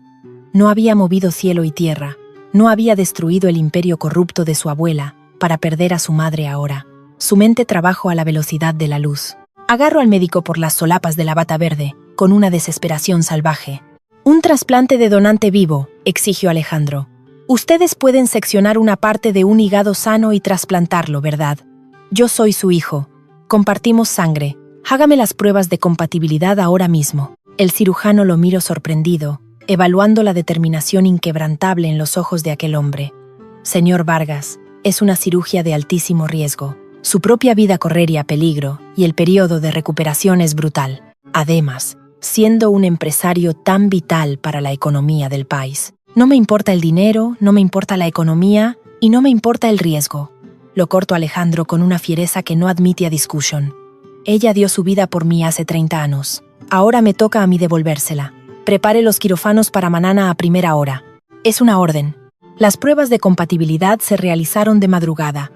No había movido cielo y tierra, no había destruido el imperio corrupto de su abuela para perder a su madre ahora. Su mente trabajó a la velocidad de la luz. Agarró al médico por las solapas de la bata verde, con una desesperación salvaje. «Un trasplante de donante vivo», exigió Alejandro. «Ustedes pueden seccionar una parte de un hígado sano y trasplantarlo, ¿verdad? Yo soy su hijo. Compartimos sangre. Hágame las pruebas de compatibilidad ahora mismo». El cirujano lo miró sorprendido, evaluando la determinación inquebrantable en los ojos de aquel hombre. «Señor Vargas, es una cirugía de altísimo riesgo. Su propia vida correría peligro y el periodo de recuperación es brutal. Además, siendo un empresario tan vital para la economía del país. No me importa el dinero, no me importa la economía, Y no me importa el riesgo. Lo cortó Alejandro con una fiereza que no admitía discusión. Ella dio su vida por mí hace 30 años. Ahora me toca a mí devolvérsela. Prepare los quirófanos para mañana a primera hora. Es una orden. Las pruebas de compatibilidad se realizaron de madrugada.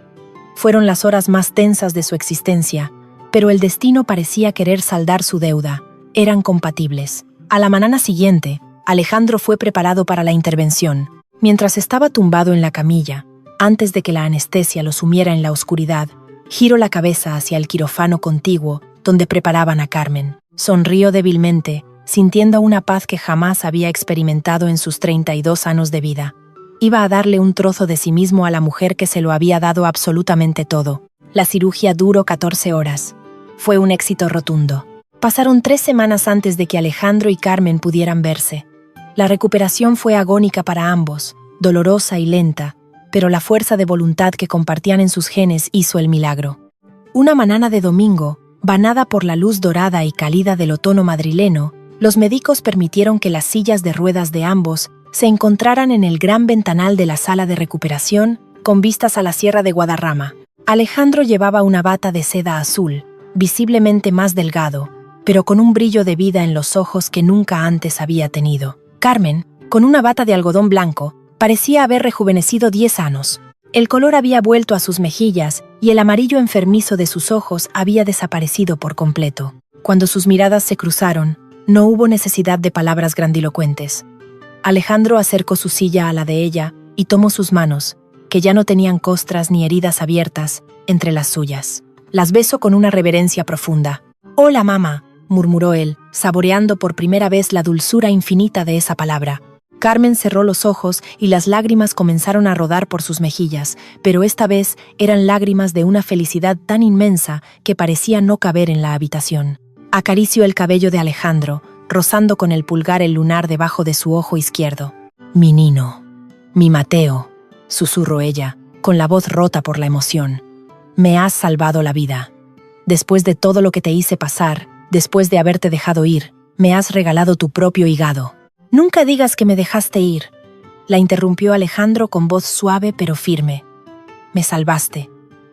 Fueron las horas más tensas de su existencia, pero el destino parecía querer saldar su deuda. Eran compatibles. A la mañana siguiente, Alejandro fue preparado para la intervención. Mientras estaba tumbado en la camilla, antes de que la anestesia lo sumiera en la oscuridad, giró la cabeza hacia el quirófano contiguo donde preparaban a Carmen. Sonrió débilmente, sintiendo una paz que jamás había experimentado en sus 32 años de vida. Iba a darle un trozo de sí mismo a la mujer que se lo había dado absolutamente todo. La cirugía duró 14 horas. Fue un éxito rotundo. Pasaron 3 semanas antes de que Alejandro y Carmen pudieran verse. La recuperación fue agónica para ambos, dolorosa y lenta, pero la fuerza de voluntad que compartían en sus genes hizo el milagro. Una mañana de domingo, banada por la luz dorada y cálida del otoño madrileno, los médicos permitieron que las sillas de ruedas de ambos se encontraran en el gran ventanal de la sala de recuperación, con vistas a la Sierra de Guadarrama. Alejandro llevaba una bata de seda azul, visiblemente más delgado, pero con un brillo de vida en los ojos que nunca antes había tenido. Carmen, con una bata de algodón blanco, parecía haber rejuvenecido 10 años. El color había vuelto a sus mejillas y el amarillo enfermizo de sus ojos había desaparecido por completo. Cuando sus miradas se cruzaron, no hubo necesidad de palabras grandilocuentes. Alejandro acercó su silla a la de ella y tomó sus manos, que ya no tenían costras ni heridas abiertas, entre las suyas. Las besó con una reverencia profunda. «Hola, mamá», murmuró él, saboreando por primera vez la dulzura infinita de esa palabra. Carmen cerró los ojos y las lágrimas comenzaron a rodar por sus mejillas, pero esta vez eran lágrimas de una felicidad tan inmensa que parecía no caber en la habitación. Acarició el cabello de Alejandro, rozando con el pulgar el lunar debajo de su ojo izquierdo. «Mi Nino, mi Mateo», susurró ella, con la voz rota por la emoción. «Me has salvado la vida. Después de todo lo que te hice pasar, después de haberte dejado ir, me has regalado tu propio hígado». «Nunca digas que me dejaste ir», la interrumpió Alejandro con voz suave pero firme. «Me salvaste.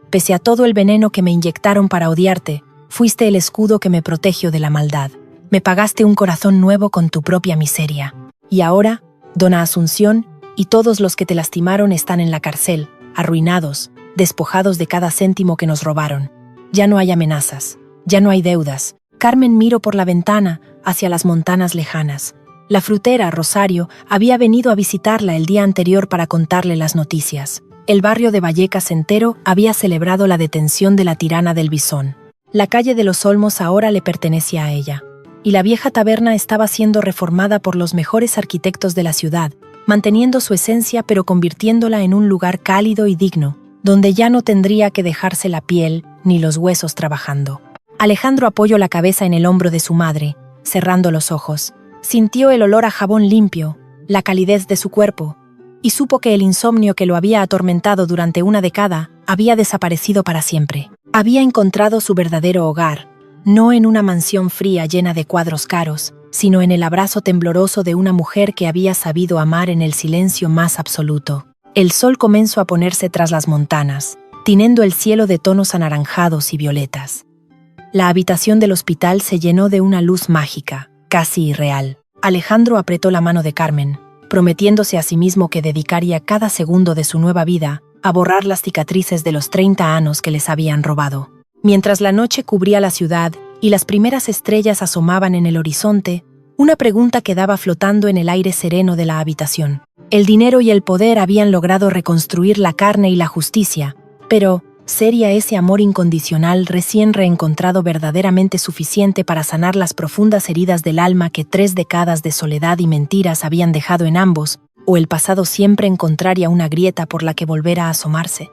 Pese a todo el veneno que me inyectaron para odiarte, fuiste el escudo que me protegió de la maldad. Me pagaste un corazón nuevo con tu propia miseria. Y ahora, dona Asunción y todos los que te lastimaron están en la cárcel, arruinados, despojados de cada céntimo que nos robaron. Ya no hay amenazas, ya no hay deudas». Carmen miró por la ventana hacia las montañas lejanas. La frutera, Rosario, había venido a visitarla el día anterior para contarle las noticias. El barrio de Vallecas entero había celebrado la detención de la tirana del Bisón. La calle de los Olmos ahora le pertenecía a ella. Y la vieja taberna estaba siendo reformada por los mejores arquitectos de la ciudad, manteniendo su esencia pero convirtiéndola en un lugar cálido y digno, donde ya no tendría que dejarse la piel ni los huesos trabajando. Alejandro apoyó la cabeza en el hombro de su madre, cerrando los ojos. Sintió el olor a jabón limpio, la calidez de su cuerpo, y supo que el insomnio que lo había atormentado durante una década había desaparecido para siempre. Había encontrado su verdadero hogar, no en una mansión fría llena de cuadros caros, sino en el abrazo tembloroso de una mujer que había sabido amar en el silencio más absoluto. El sol comenzó a ponerse tras las montanas, tiñendo el cielo de tonos anaranjados y violetas. La habitación del hospital se llenó de una luz mágica, casi irreal. Alejandro apretó la mano de Carmen, prometiéndose a sí mismo que dedicaría cada segundo de su nueva vida a borrar las cicatrices de los 30 años que les habían robado. Mientras la noche cubría la ciudad y las primeras estrellas asomaban en el horizonte, una pregunta quedaba flotando en el aire sereno de la habitación. El dinero y el poder habían logrado reconstruir la carne y la justicia, pero ¿sería ese amor incondicional recién reencontrado verdaderamente suficiente para sanar las profundas heridas del alma que 3 décadas de soledad y mentiras habían dejado en ambos, o el pasado siempre encontraría una grieta por la que volver a asomarse?